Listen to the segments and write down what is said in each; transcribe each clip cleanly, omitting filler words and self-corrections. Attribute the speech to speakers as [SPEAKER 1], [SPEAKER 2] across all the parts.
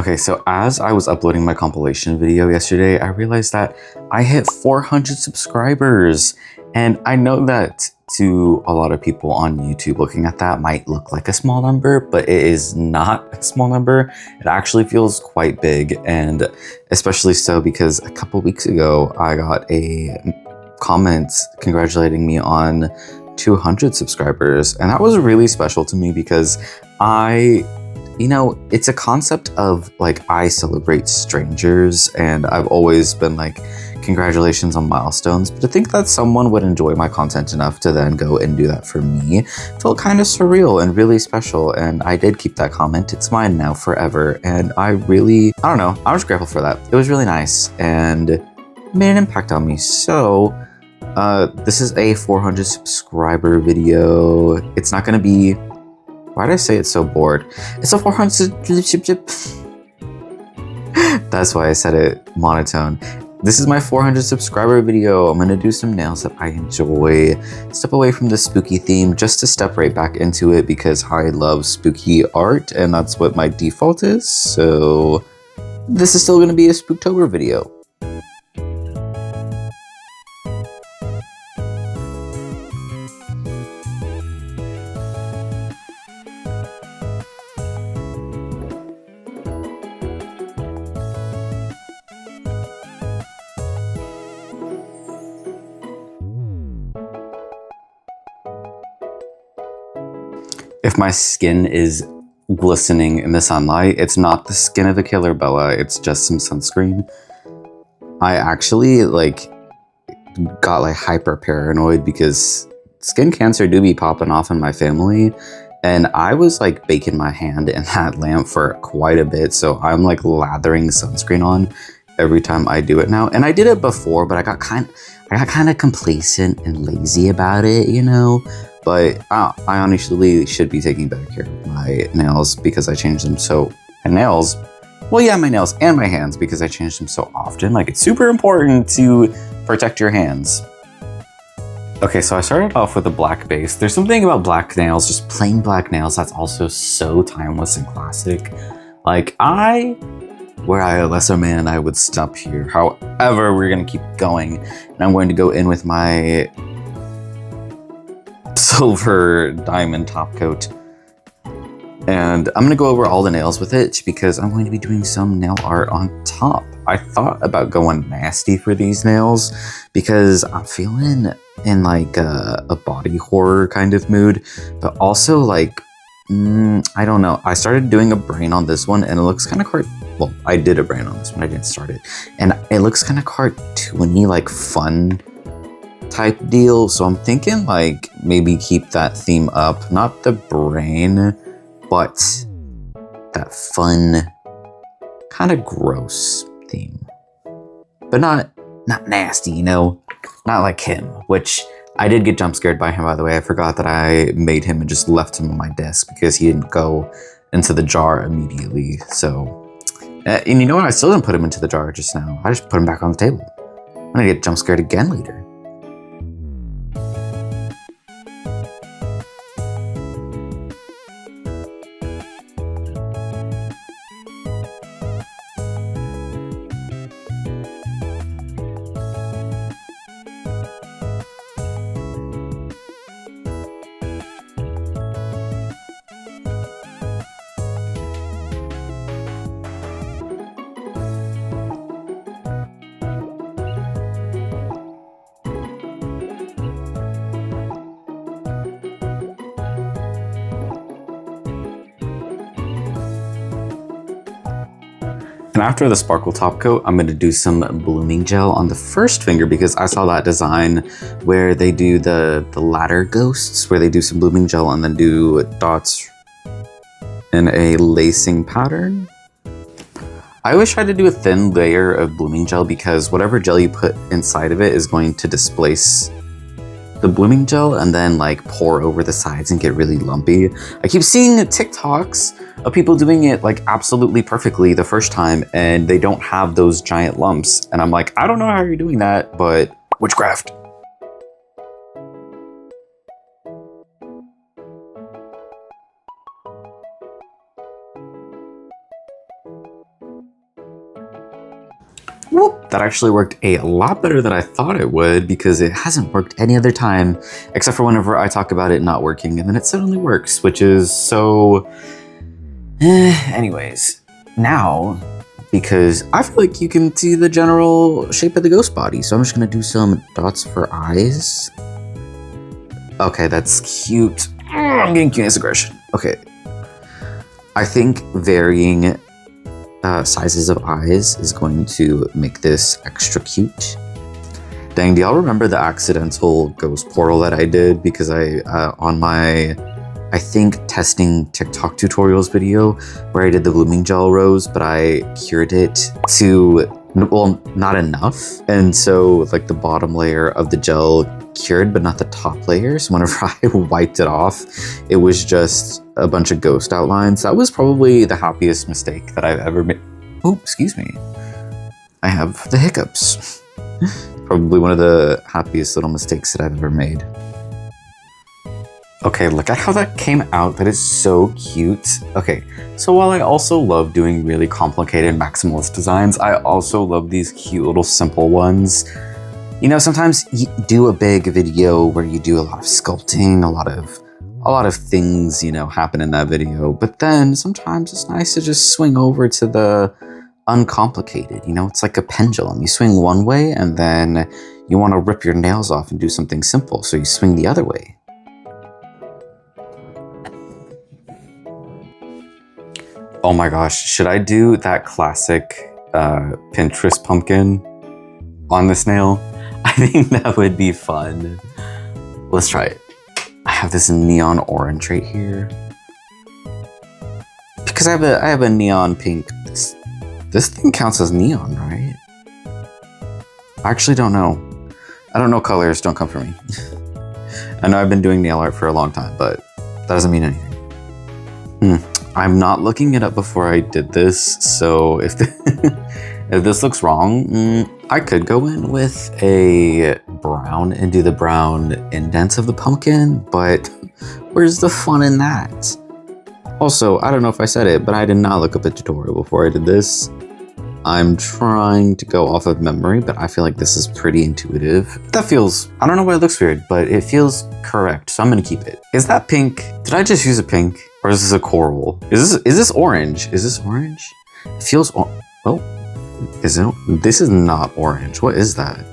[SPEAKER 1] Okay, so as I was uploading my compilation video yesterday, I realized that I hit 400 subscribers. And I know that to a lot of people on YouTube, looking at that might look like a small number, but it is not a small number. It actually feels quite big, and especially so because a couple weeks ago, I got a comment congratulating me on 200 subscribers. And that was really special to me because it's a concept of like I celebrate strangers, and I've always been like, congratulations on milestones. But to think that someone would enjoy my content enough to then go and do that for me felt kind of surreal and really special. And I did keep that comment. It's mine now forever. And I don't know, I was grateful for that. It was really nice and made an impact on me. So this is a 400 subscriber video. It's not going to be... Why did I say it's so bored? It's a 400... That's why I said it monotone. This is my 400 subscriber video. I'm gonna do some nails that I enjoy. Step away from the spooky theme just to step right back into it because I love spooky art and that's what my default is. So this is still gonna be a Spooktober video. If my skin is glistening in the sunlight, it's not the skin of a killer Bella, it's just some sunscreen. I actually got hyper paranoid because skin cancer do be popping off in my family, and I was baking my hand in that lamp for quite a bit, so I'm lathering sunscreen on every time I do it now. And I did it before, but I got kind of complacent and lazy about it, you know? But I honestly should be taking better care of my nails because I changed them my nails and my hands because I changed them so often. It's super important to protect your hands. Okay, so I started off with a black base. There's something about black nails, just plain black nails, that's also so timeless and classic. Were I a lesser man, I would stop here. However, we're gonna keep going, and I'm going to go in with my silver diamond top coat, and I'm gonna go over all the nails with it because I'm going to be doing some nail art on top. I thought about going nasty for these nails because I'm feeling in a body horror kind of mood, but also I don't know. I started doing a brain on this one and it looks kind of well, I did a brain on this one, I didn't start it, and it looks kind of cartoony, fun type deal. So I'm thinking maybe keep that theme up, not the brain, but that fun kind of gross theme, but not nasty, you know, not like him, which I did get jump scared by him, by the way. I forgot that I made him and just left him on my desk because he didn't go into the jar immediately. So and you know what, I still didn't put him into the jar just now. I just put him back on the table. I'm gonna get jump scared again later. And after the sparkle top coat, I'm going to do some blooming gel on the first finger because I saw that design where they do the ladder ghosts, where they do some blooming gel and then do dots in a lacing pattern. I always try to do a thin layer of blooming gel because whatever gel you put inside of it is going to displace the blooming gel and then pour over the sides and get really lumpy. I keep seeing TikToks of people doing it absolutely perfectly the first time and they don't have those giant lumps. And I'm like, I don't know how you're doing that, but witchcraft. Whoop, that actually worked a lot better than I thought it would because it hasn't worked any other time except for whenever I talk about it not working and then it suddenly works, which is so... Anyways, now, because I feel like you can see the general shape of the ghost body, so I'm just gonna do some dots for eyes. Okay, that's cute. I'm getting cuteness aggression. Okay. I think varying sizes of eyes is going to make this extra cute. Dang, do y'all remember the accidental ghost portal that I did? Because on my, I think, testing TikTok tutorials video where I did the blooming gel rose, but I cured it to, well, not enough. And so like the bottom layer of the gel cured, but not the top layer. So whenever I wiped it off, it was just a bunch of ghost outlines. That was probably the happiest mistake that I've ever made. Oh, excuse me. I have the hiccups. Probably one of the happiest little mistakes that I've ever made. Okay, look at how that came out. That is so cute. Okay, so while I also love doing really complicated maximalist designs, I also love these cute little simple ones. You know, sometimes you do a big video where you do a lot of sculpting, a lot of things, you know, happen in that video. But then sometimes it's nice to just swing over to the uncomplicated. You know, it's like a pendulum. You swing one way and then you want to rip your nails off and do something simple. So you swing the other way. Oh my gosh, should I do that classic Pinterest pumpkin on this nail? I think that would be fun. Let's try it. I have this neon orange right here. Because I have a neon pink. This thing counts as neon, right? I actually don't know. I don't know colors, don't come for me. I know I've been doing nail art for a long time, but that doesn't mean anything. I'm not looking it up before I did this, so if this looks wrong, I could go in with a brown and do the brown indents of the pumpkin, but where's the fun in that? Also, I don't know if I said it, but I did not look up a tutorial before I did this. I'm trying to go off of memory, but I feel like this is pretty intuitive. That feels, I don't know why it looks weird, but it feels correct, so I'm gonna keep it. Is that pink? Did I just use a pink? Or is this a coral? Is this orange? Is this orange? It feels, oh, is it? This is not orange. What is that?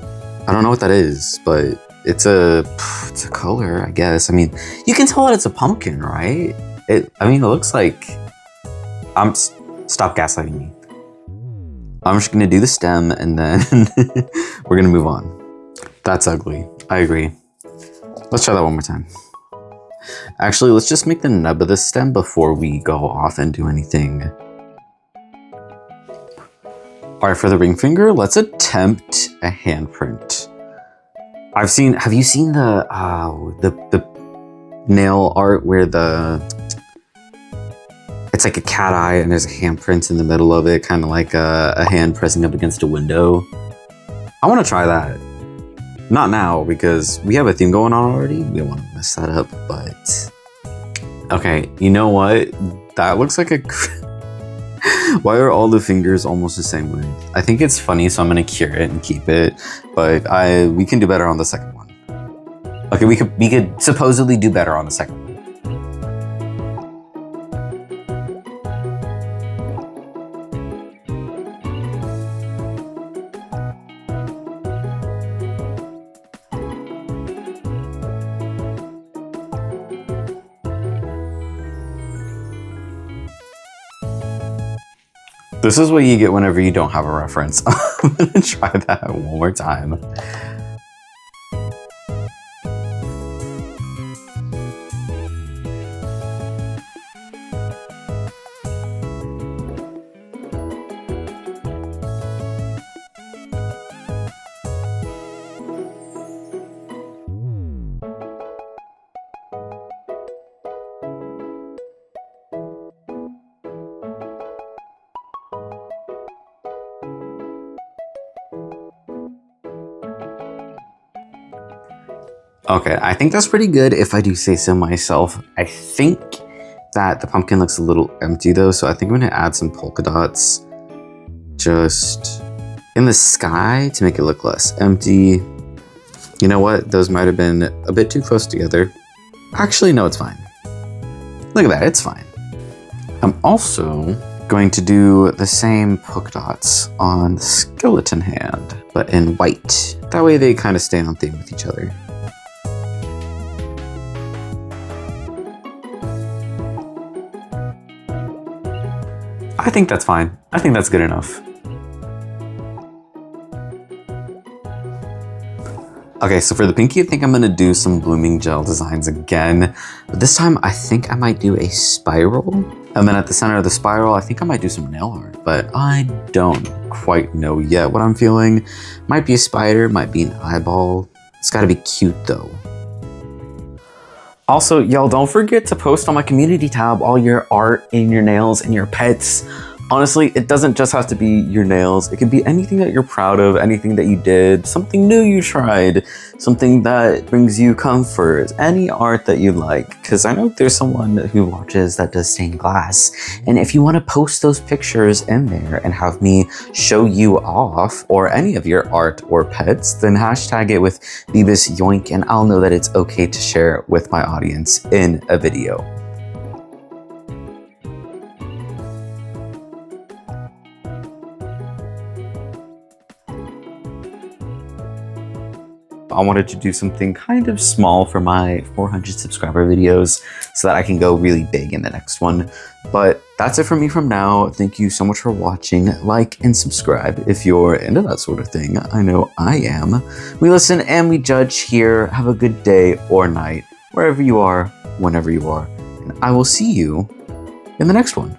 [SPEAKER 1] I don't know what that is, but it's a color, I guess. I mean, you can tell that it's a pumpkin, right? It looks like, stop gaslighting me. I'm just gonna do the stem and then we're gonna move on. That's ugly, I agree. Let's try that one more time. Actually, let's just make the nub of the stem before we go off and do anything. All right, for the ring finger, let's attempt a handprint. Have you seen the nail art where it's like a cat eye and there's a handprint in the middle of it, kind of like a hand pressing up against a window? I want to try that. Not now, because we have a theme going on already. We don't want to mess that up, but... Okay, you know what? That looks like a... Why are all the fingers almost the same way? I think it's funny, so I'm going to cure it and keep it, but we can do better on the second one. Okay, we could supposedly do better on the second one. This is what you get whenever you don't have a reference. I'm gonna try that one more time. Okay, I think that's pretty good if I do say so myself. I think that the pumpkin looks a little empty though, so I think I'm gonna add some polka dots. Just, in the sky to make it look less empty. You know what? Those might have been a bit too close together. Actually, no, it's fine. Look at that, it's fine. I'm also going to do the same polka dots on the skeleton hand, but in white. That way they kind of stay on theme with each other. I think that's fine. I think that's good enough. Okay, so for the pinky, I think I'm gonna do some blooming gel designs again. But this time, I think I might do a spiral. And then at the center of the spiral, I think I might do some nail art, but I don't quite know yet what I'm feeling. Might be a spider, might be an eyeball. It's gotta be cute though. Also, y'all don't forget to post on my community tab all your art and your nails and your pets. Honestly, it doesn't just have to be your nails. It could be anything that you're proud of, anything that you did, something new you tried, something that brings you comfort, any art that you like. Because I know there's someone who watches that does stained glass. And if you want to post those pictures in there and have me show you off or any of your art or pets, then hashtag it with Beavis Yoink and I'll know that it's okay to share with my audience in a video. I wanted to do something kind of small for my 400 subscriber videos so that I can go really big in the next one. But that's it for me from now. Thank you so much for watching. Like and subscribe if you're into that sort of thing. I know I am. We listen and we judge here. Have a good day or night, wherever you are, whenever you are. And I will see you in the next one.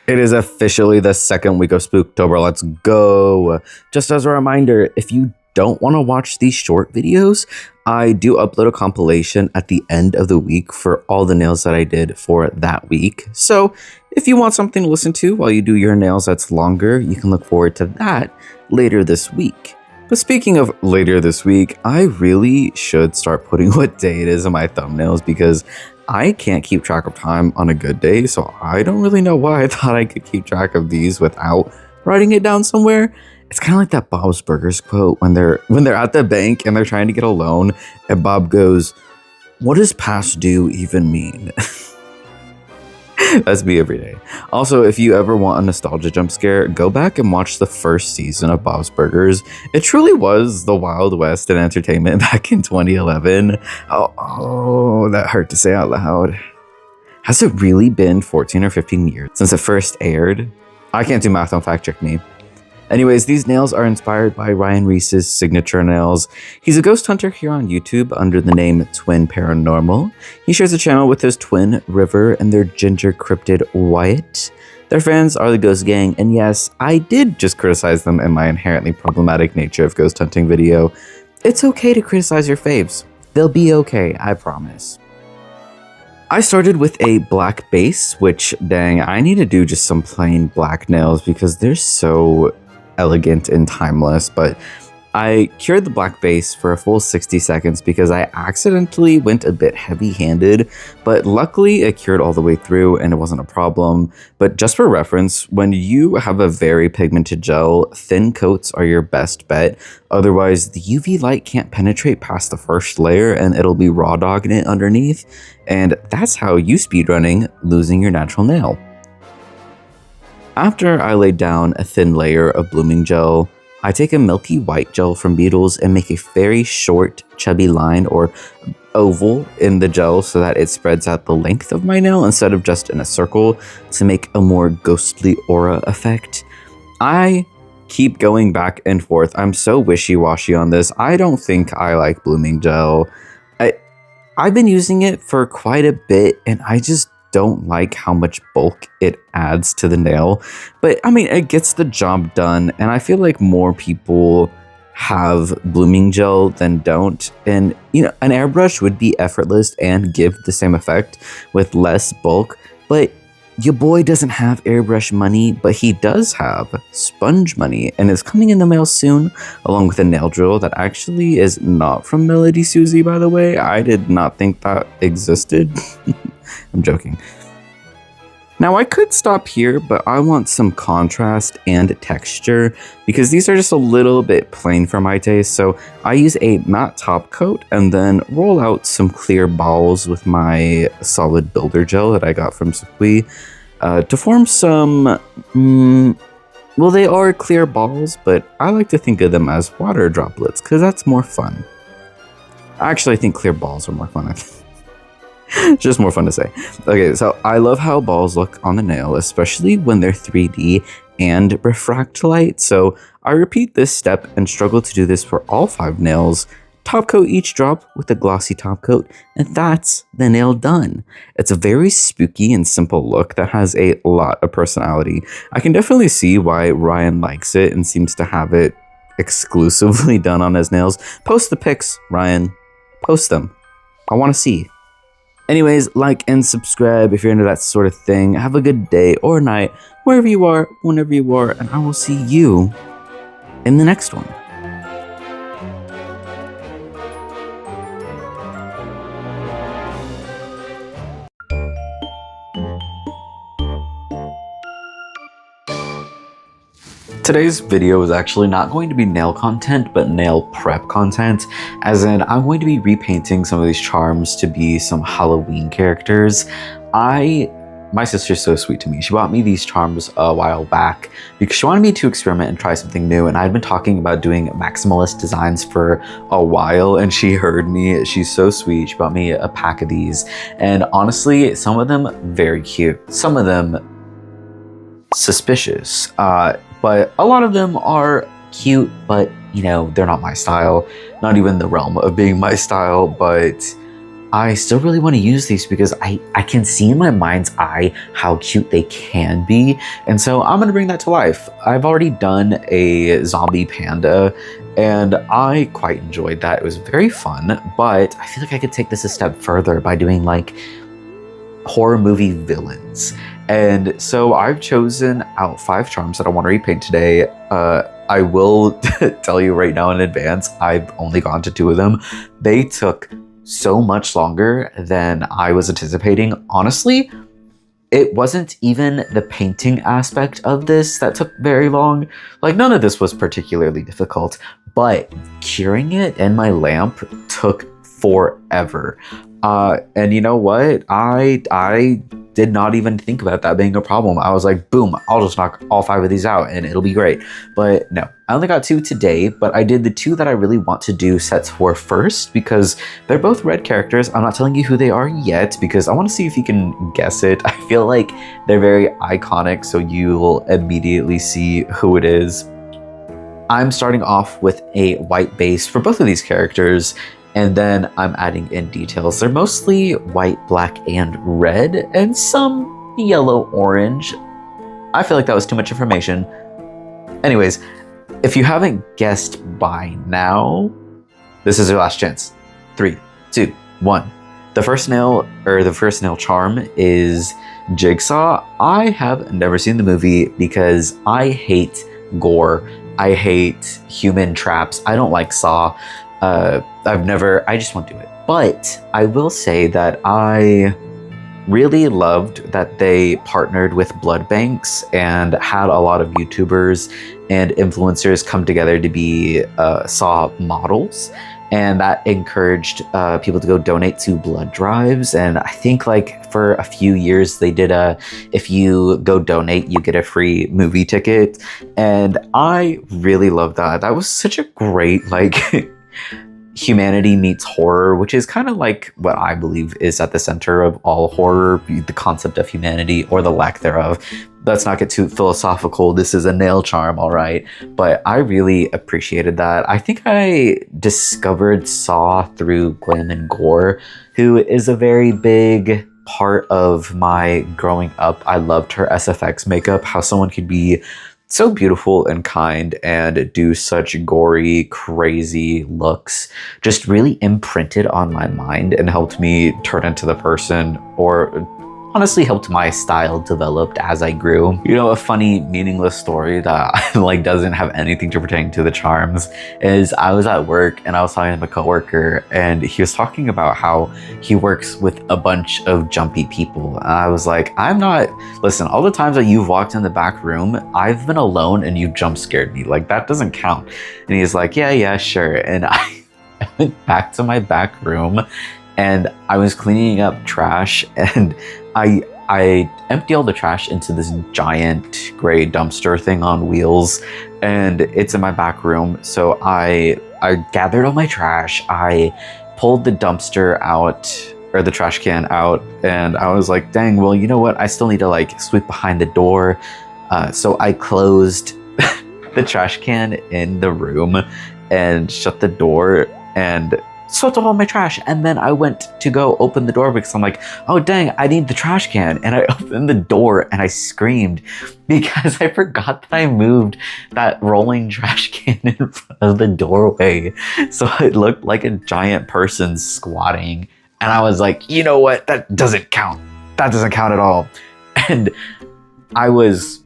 [SPEAKER 1] It is officially the second week of Spooktober. Let's go. Just as a reminder, if you don't want to watch these short videos, I do upload a compilation at the end of the week for all the nails that I did for that week. So if you want something to listen to while you do your nails that's longer, you can look forward to that later this week. But speaking of later this week, I really should start putting what day it is in my thumbnails because I can't keep track of time on a good day, so I don't really know why I thought I could keep track of these without writing it down somewhere. It's kind of like that Bob's Burgers quote when they're at the bank and they're trying to get a loan, and Bob goes, "What does past due even mean?" That's me every day. Also, if you ever want a nostalgia jump scare, go back and watch the first season of Bob's Burgers. It truly was the Wild West in entertainment back in 2011. Oh, that hurt to say out loud. Has it really been 14 or 15 years since it first aired? I can't do math, don't fact check me. Anyways, these nails are inspired by Ryan Reese's signature nails. He's a ghost hunter here on YouTube under the name Twin Paranormal. He shares a channel with his twin, River, and their ginger cryptid, Wyatt. Their fans are the Ghost Gang, and yes, I did just criticize them in my inherently problematic nature of ghost hunting video. It's okay to criticize your faves. They'll be okay, I promise. I started with a black base, which, dang, I need to do just some plain black nails because they're so elegant and timeless, but I cured the black base for a full 60 seconds because I accidentally went a bit heavy-handed, but luckily it cured all the way through and it wasn't a problem. But just for reference, when you have a very pigmented gel, thin coats are your best bet. Otherwise, the UV light can't penetrate past the first layer and it'll be raw dogging it underneath. And that's how you speedrunning losing your natural nail. After I laid down a thin layer of blooming gel, I take a milky white gel from Beetles and make a very short, chubby line or oval in the gel so that it spreads out the length of my nail instead of just in a circle to make a more ghostly aura effect. I keep going back and forth. I'm so wishy-washy on this. I don't think I like blooming gel. I've been using it for quite a bit and I just don't like how much bulk it adds to the nail, but I mean, it gets the job done, and I feel like more people have blooming gel than don't, and you know, an airbrush would be effortless and give the same effect with less bulk, but Your boy doesn't have airbrush money, but he does have sponge money and is coming in the mail soon, along with a nail drill that actually is not from Melody Susie, by the way. I did not think that existed. I'm joking. Now I could stop here, but I want some contrast and texture because these are just a little bit plain for my taste. So I use a matte top coat and then roll out some clear balls with my solid builder gel that I got from Spooktober to form some, well, they are clear balls, but I like to think of them as water droplets because that's more fun. Actually, I think clear balls are more fun. Just more fun to say. Okay, so I love how balls look on the nail, especially when they're 3D and refract light. So I repeat this step and struggle to do this for all 5 nails. Top coat each drop with a glossy top coat, and that's the nail done. It's a very spooky and simple look that has a lot of personality. I can definitely see why Ryan likes it and seems to have it exclusively done on his nails. Post the pics, Ryan. Post them. I want to see. Anyways, like and subscribe if you're into that sort of thing. Have a good day or night, wherever you are, whenever you are, and I will see you in the next one. Today's video is actually not going to be nail content, but nail prep content, as in I'm going to be repainting some of these charms to be some Halloween characters. My sister's so sweet to me. She bought me these charms a while back because she wanted me to experiment and try something new, and I'd been talking about doing maximalist designs for a while, and she heard me. She's so sweet. She bought me a pack of these, and honestly, some of them very cute. Some of them suspicious. But a lot of them are cute, but you know, they're not my style, not even the realm of being my style, but I still really want to use these because I can see in my mind's eye how cute they can be. And so I'm going to bring that to life. I've already done a zombie panda and I quite enjoyed that. It was very fun, but I feel like I could take this a step further by doing like horror movie villains. And so I've chosen out 5 charms that I want to repaint today. I will tell you right now in advance, I've only gone to 2 of them. They took so much longer than I was anticipating. Honestly, it wasn't even the painting aspect of this that took very long. Like, none of this was particularly difficult, but curing it in my lamp took forever. And you know what? I did not even think about that being a problem. I was like, boom, I'll just knock all 5 of these out and it'll be great. But no, I only got 2 today, but I did the 2 that I really want to do sets for first because they're both red characters. I'm not telling you who they are yet because I want to see if you can guess it. I feel like they're very iconic, so you'll immediately see who it is. I'm starting off with a white base for both of these characters, and then I'm adding in details. They're mostly white, black, and red, and some yellow, orange. I feel like that was too much information. Anyways, if you haven't guessed by now, this is your last chance. 3, 2, 1. The first nail charm is Jigsaw. I have never seen the movie because I hate gore. I hate human traps. I don't like Saw. I just won't do it. But I will say that I really loved that they partnered with blood banks and had a lot of YouTubers and influencers come together to be Saw models. And that encouraged people to go donate to blood drives. And I think like for a few years they did if you go donate, you get a free movie ticket. And I really loved that. That was such a great like humanity meets horror, which is kind of like what I believe is at the center of all horror, the concept of humanity or the lack thereof. Let's not get too philosophical. This is a nail charm, all right? But I really appreciated that. I think I discovered Saw through Glam and Gore, who is a very big part of my growing up. I loved her SFX makeup, how someone could be so beautiful and kind and do such gory, crazy looks just really imprinted on my mind and helped me turn into the person, or honestly helped my style developed as I grew. You know, a funny, meaningless story that like doesn't have anything to pertain to the charms is I was at work and I was talking to my coworker and he was talking about how he works with a bunch of jumpy people. And I was like, listen, all the times that you've walked in the back room, I've been alone and you jump scared me. Like that doesn't count. And he's like, yeah, sure. And I went back to my back room and I was cleaning up trash and I empty all the trash into this giant gray dumpster thing on wheels, and it's in my back room. So I gathered all my trash. I pulled the dumpster out, or the trash can out, and I was like, dang, well, you know what? I still need to like sweep behind the door. So I closed the trash can in the room and shut the door and swept up all my trash. And then I went to go open the door because I'm like, oh dang, I need the trash can. And I opened the door and I screamed because I forgot that I moved that rolling trash can in front of the doorway. So it looked like a giant person squatting. And I was like, you know what? That doesn't count. That doesn't count at all. And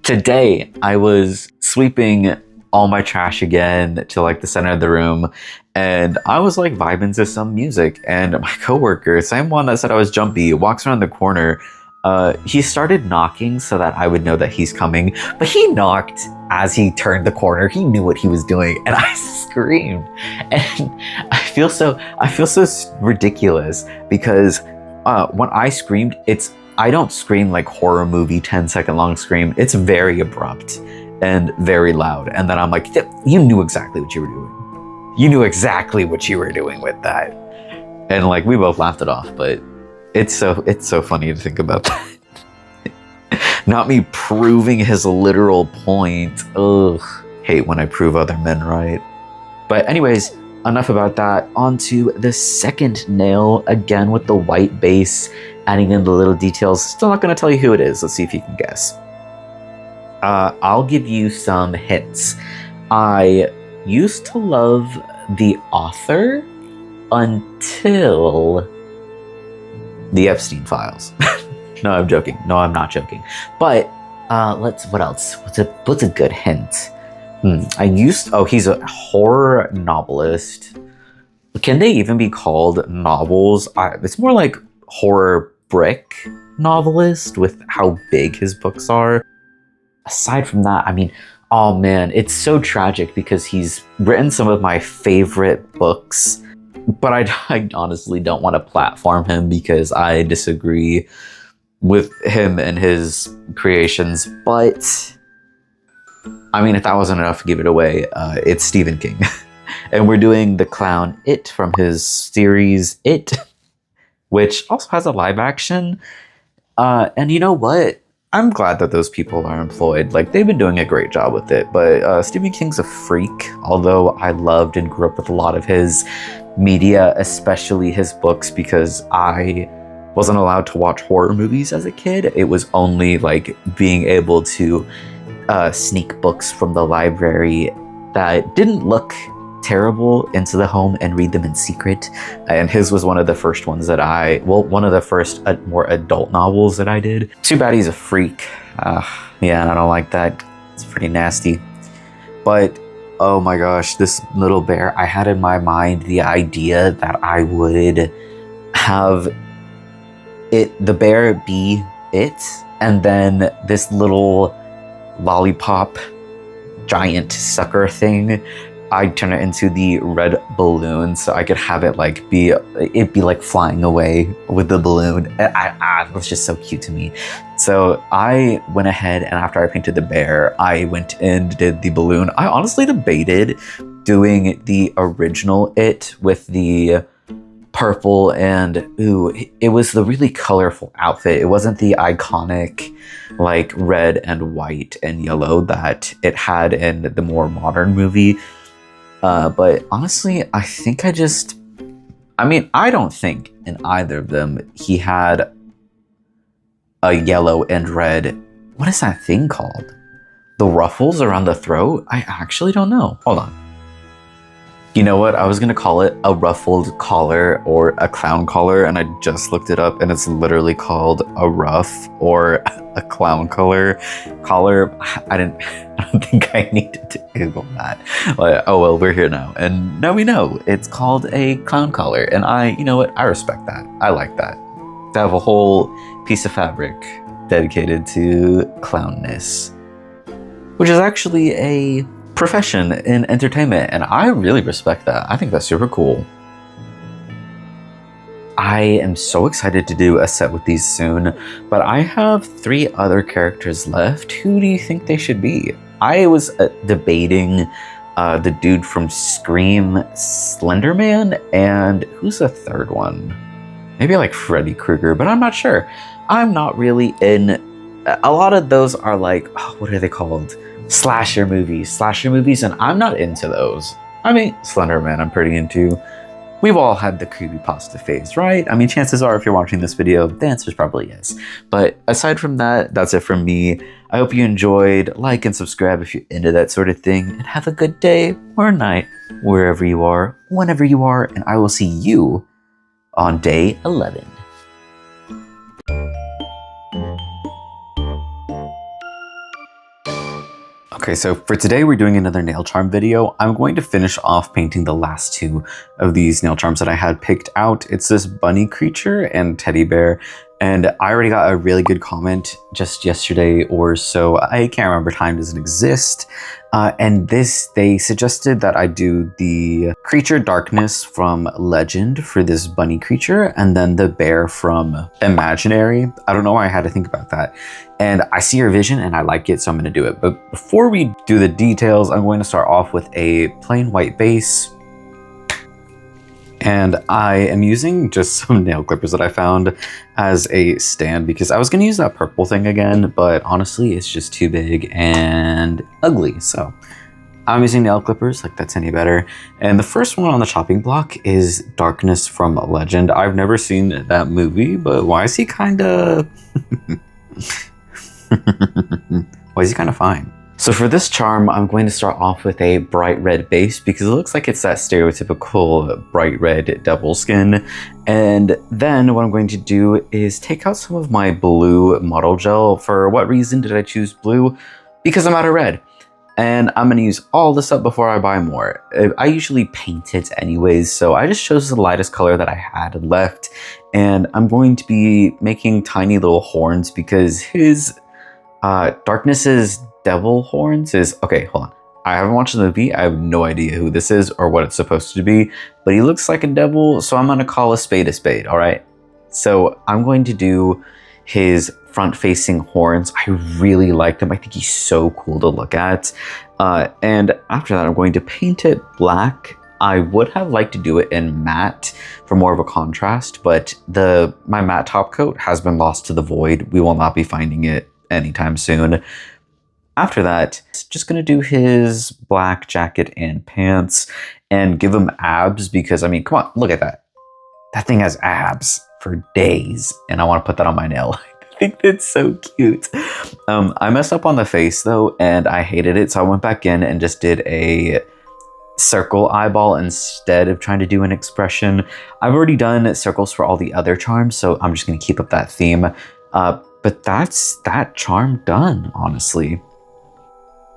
[SPEAKER 1] today I was sweeping all my trash again to like the center of the room, and I was like vibing to some music, and my coworker, same one that said I was jumpy, walks around the corner. He started knocking so that I would know that he's coming, but he knocked as he turned the corner. He knew what he was doing, and I screamed. And I feel so ridiculous because when I screamed, I don't scream like horror movie 10-second long scream. It's very abrupt and very loud. And then I'm like, you knew exactly what you were doing. You knew exactly what you were doing with that. And like, we both laughed it off, but it's so funny to think about that. Not me proving his literal point. Ugh, hate when I prove other men right. But anyways, enough about that. On to the second nail, again with the white base, adding in the little details. Still not gonna tell you who it is. Let's see if you can guess. I'll give you some hints. I used to love the author until the Epstein files. No, I'm joking. No, I'm not joking. But what else? What's a good hint? He's a horror novelist. Can they even be called novels? It's more like horror brick novelist with how big his books are. Aside from that, I mean, oh man, it's so tragic because he's written some of my favorite books, but I honestly don't want to platform him because I disagree with him and his creations. But I mean, if that wasn't enough to give it away, it's Stephen King. And we're doing The Clown It from his series It, which also has a live action. And you know what? I'm glad that those people are employed. Like, they've been doing a great job with it. But Stephen King's a freak, although I loved and grew up with a lot of his media, especially his books, because I wasn't allowed to watch horror movies as a kid. It was only like being able to sneak books from the library that didn't look terrible into the home and read them in secret. And his was one of the first ones that one of the first more adult novels that I did. Too bad he's a freak. Yeah, I don't like that. It's pretty nasty. But oh my gosh, this little bear, I had in my mind the idea that I would have the bear be it, and then this little lollipop giant sucker thing, I'd turn it into the red balloon so I could have it like be like flying away with the balloon. It was just so cute to me. So I went ahead, and after I painted the bear, I went and did the balloon. I honestly debated doing the original It with the purple and it was the really colorful outfit. It wasn't the iconic like red and white and yellow that it had in the more modern movie. But honestly, I think I don't think in either of them he had a yellow and red, what is that thing called? The ruffles around the throat? I actually don't know. Hold on. You know what? I was gonna call it a ruffled collar or a clown collar, and I just looked it up, and it's literally called a ruff or a clown collar. I don't think I needed to Google that. But, oh well, we're here now, and now we know it's called a clown collar, and you know what? I respect that. I like that. To have a whole piece of fabric dedicated to clownness, which is actually a profession in entertainment, and I really respect that. I think that's super cool. I am so excited to do a set with these soon, but I have 3 other characters left. Who do you think they should be? I was debating the dude from Scream, Slenderman, and who's the third one? Maybe like Freddy Krueger, but I'm not sure. I'm not really in. A lot of those are like, what are they called? Slasher movies, and I'm not into those. I mean, Slenderman I'm pretty into. We've all had the creepypasta phase, right? I mean, chances are if you're watching this video, the answer's probably yes. But aside from that, that's it from me. I hope you enjoyed. Like and subscribe if you're into that sort of thing, and have a good day or night, wherever you are, whenever you are, and I will see you on day 11. Okay, so for today we're doing another nail charm video. I'm going to finish off painting the last 2 of these nail charms that I had picked out. It's this bunny creature and teddy bear, and I already got a really good comment just yesterday or so. I can't remember, time doesn't exist. And they suggested that I do the creature darkness from Legend for this bunny creature, and then the bear from Imaginary. I don't know why I had to think about that. And I see your vision and I like it, so I'm gonna do it. But before we do the details, I'm going to start off with a plain white base. And I am using just some nail clippers that I found as a stand, because I was going to use that purple thing again, but honestly, it's just too big and ugly. So I'm using nail clippers, like that's any better. And the first one on the chopping block is Darkness from Legend. I've never seen that movie, but why is he kind of... why is he kind of fine? So for this charm, I'm going to start off with a bright red base, because it looks like it's that stereotypical bright red devil skin. And then what I'm going to do is take out some of my blue model gel. For what reason did I choose blue? Because I'm out of red. And I'm going to use all this up before I buy more. I usually paint it anyways, so I just chose the lightest color that I had left. And I'm going to be making tiny little horns, because his Darkness's devil horns is... Okay, hold on. I haven't watched the movie. I have no idea who this is or what it's supposed to be, but he looks like a devil, so I'm going to call a spade, all right? So I'm going to do his front-facing horns. I really like them. I think he's so cool to look at. And after that, I'm going to paint it black. I would have liked to do it in matte for more of a contrast, but my matte top coat has been lost to the void. We will not be finding it anytime soon. After that, just gonna do his black jacket and pants and give him abs, because I mean, come on, look at that. That thing has abs for days, and I want to put that on my nail. I think that's so cute. I messed up on the face though, and I hated it, so I went back in and just did a circle eyeball instead of trying to do an expression. I've already done circles for all the other charms, so I'm just gonna keep up that theme. But that's that charm done, honestly.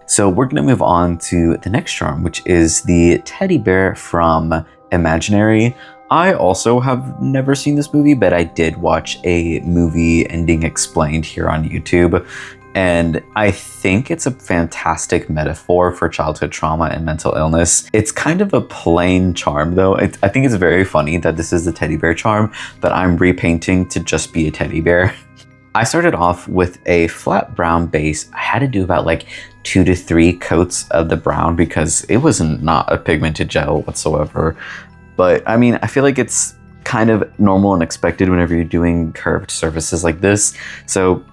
[SPEAKER 1] So we're going to move on to the next charm, which is the teddy bear from Imaginary. I also have never seen this movie, but I did watch a movie ending explained here on YouTube. And I think it's a fantastic metaphor for childhood trauma and mental illness. It's kind of a plain charm though. I think it's very funny that this is the teddy bear charm that I'm repainting to just be a teddy bear. I started off with a flat brown base. I had to do about like 2 to 3 coats of the brown because it was not a pigmented gel whatsoever. But I mean, I feel like it's kind of normal and expected whenever you're doing curved surfaces like this. So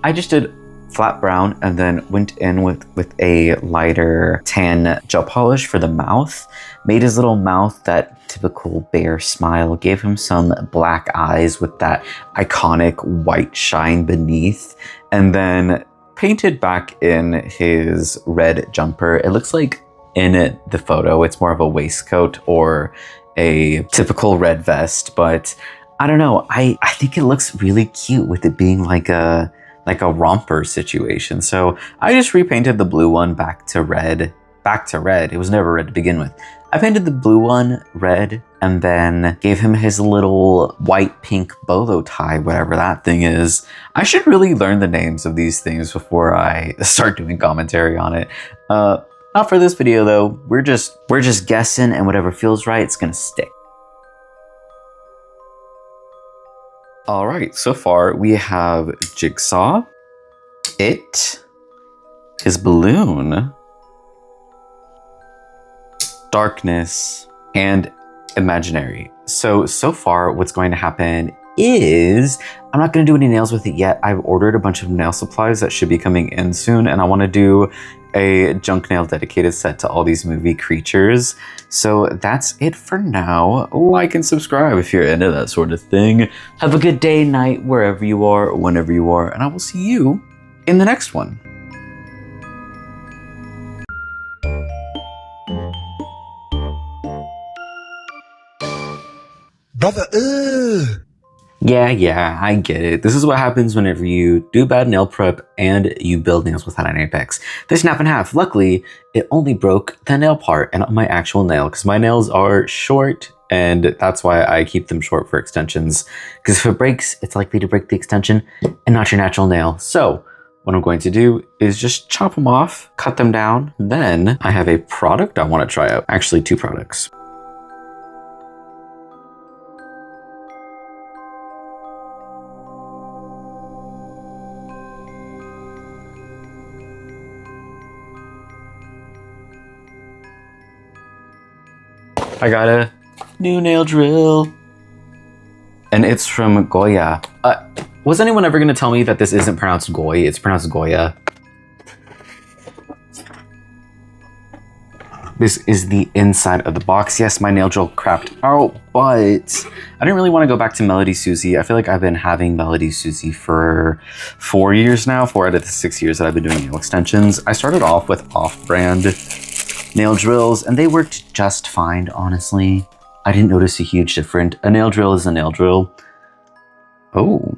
[SPEAKER 1] I just did flat brown and then went in with a lighter tan gel polish for the mouth. Made his little mouth that typical bear smile, gave him some black eyes with that iconic white shine beneath, and then painted back in his red jumper. It looks like in the photo. It's more of a waistcoat or a typical red vest, but I don't know. I think it looks really cute with it being like a romper situation. So I just repainted the blue one back to red. It was never red to begin with. I painted the blue one red and then gave him his little white pink bolo tie, whatever that thing is. I should really learn the names of these things before I start doing commentary on it. Not for this video though. We're just guessing, and whatever feels right, it's gonna stick. All right, so far we have Jigsaw, his balloon, darkness, and imaginary. So far what's going to happen is I'm not going to do any nails with it yet. I've ordered a bunch of nail supplies that should be coming in soon, and I want to do a junk nail dedicated set to all these movie creatures. So that's it for now. Like and subscribe if you're into that sort of thing. Have a good day, night, wherever you are, whenever you are, and I will see you in the next one.
[SPEAKER 2] Brother,
[SPEAKER 1] Yeah, I get it. This is what happens whenever you do bad nail prep and you build nails without an apex. They snap in half. Luckily, it only broke the nail part and not my actual nail, because my nails are short, and that's why I keep them short for extensions. Because if it breaks, it's likely to break the extension and not your natural nail. So what I'm going to do is just chop them off, cut them down. Then I have a product I want to try out. Actually, two products. I got a new nail drill, and it's from Goya. Was anyone ever going to tell me that this isn't pronounced Goy? It's pronounced Goya. This is the inside of the box. Yes, my nail drill crapped out, but I didn't really want to go back to Melody Susie. I feel like I've been having Melody Susie for 4 years now, 4 out of the 6 years that I've been doing nail extensions. I started off with off-brand nail drills, and they worked just fine, honestly. I didn't notice a huge difference. A nail drill is a nail drill. Oh.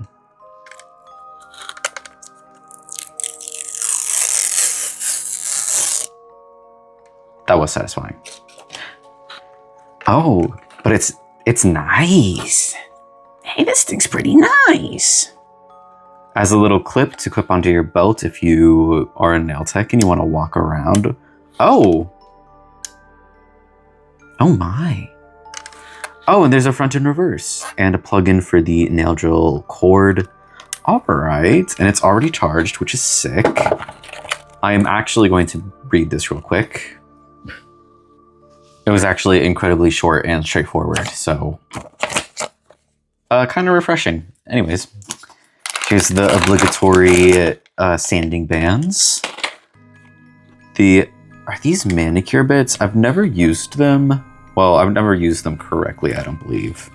[SPEAKER 1] That was satisfying. Oh, but it's nice. Hey, this thing's pretty nice. As a little clip to clip onto your belt if you are a nail tech and you want to walk around. Oh. Oh my. Oh, and there's a front and reverse and a plug-in for the nail drill cord. All right, and it's already charged, which is sick. I am actually going to read this real quick. It was actually incredibly short and straightforward, so kind of refreshing. Anyways, here's the obligatory sanding bands. Are these manicure bits? I've never used them. Well, I've never used them correctly, I don't believe.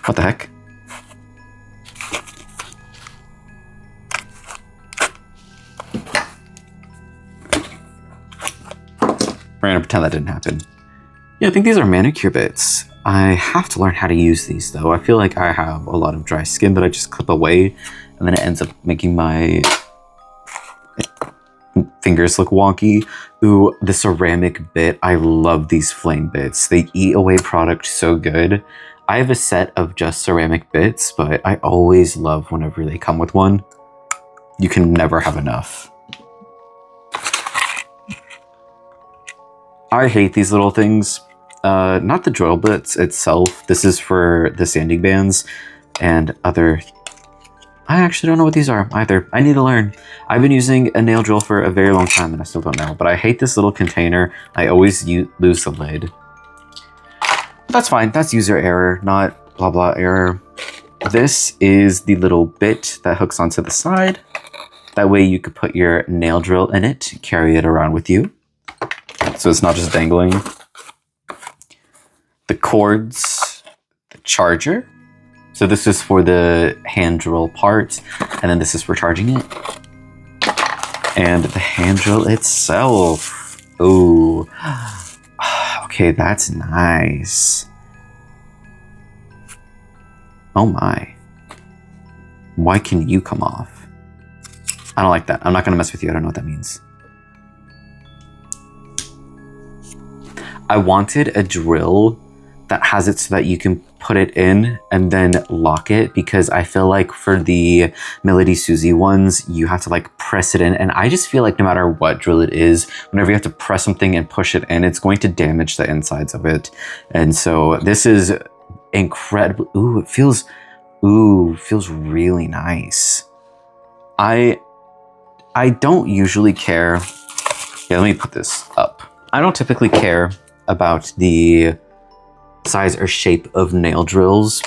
[SPEAKER 1] What the heck? We're gonna pretend that didn't happen. Yeah, I think these are manicure bits. I have to learn how to use these though. I feel like I have a lot of dry skin that I just clip away, and then it ends up making my fingers look wonky. Ooh, the ceramic bit. I love these flame bits. They eat away product so good. I have a set of just ceramic bits, but I always love whenever they come with one. You can never have enough. I hate these little things. Not the drill bits itself. This is for the sanding bands and other... I actually don't know what these are either. I need to learn. I've been using a nail drill for a very long time and I still don't know, but I hate this little container. I always lose the lid. But that's fine. That's user error, not blah blah error. This is the little bit that hooks onto the side. That way you could put your nail drill in it, carry it around with you, so it's not just dangling. The cords, the charger. So this is for the hand drill part, and then this is for charging it. And the hand drill itself. Ooh. Okay, that's nice. Oh my. Why can you come off? I don't like that. I'm not gonna mess with you. I don't know what that means. I wanted a drill that has it so that you can put it in and then lock it, because I feel like for the Melody Susie ones, you have to like press it in. And I just feel like no matter what drill it is, whenever you have to press something and push it in, it's going to damage the insides of it. And so this is incredible. Ooh, it feels really nice. I don't usually care. Yeah, let me put this up. I don't typically care about the size or shape of nail drills.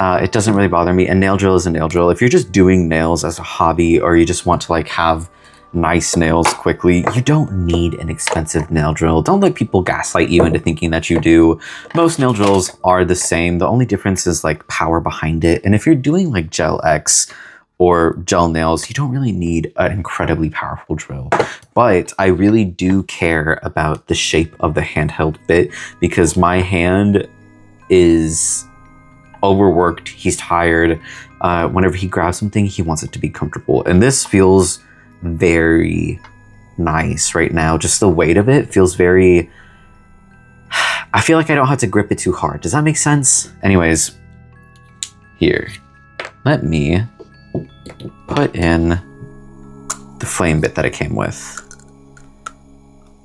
[SPEAKER 1] It doesn't really bother me. A nail drill is a nail drill. If you're just doing nails as a hobby, or you just want to like have nice nails quickly, you don't need an expensive nail drill. Don't let people gaslight you into thinking that you do. Most nail drills are the same. The only difference is like power behind it. And if you're doing like Gel X or gel nails, you don't really need an incredibly powerful drill. But I really do care about the shape of the handheld bit, because my hand is overworked. He's tired. Whenever he grabs something, he wants it to be comfortable. And this feels very nice right now. Just the weight of it feels very... I feel like I don't have to grip it too hard. Does that make sense? Anyways, here. Let me put in the flame bit that it came with.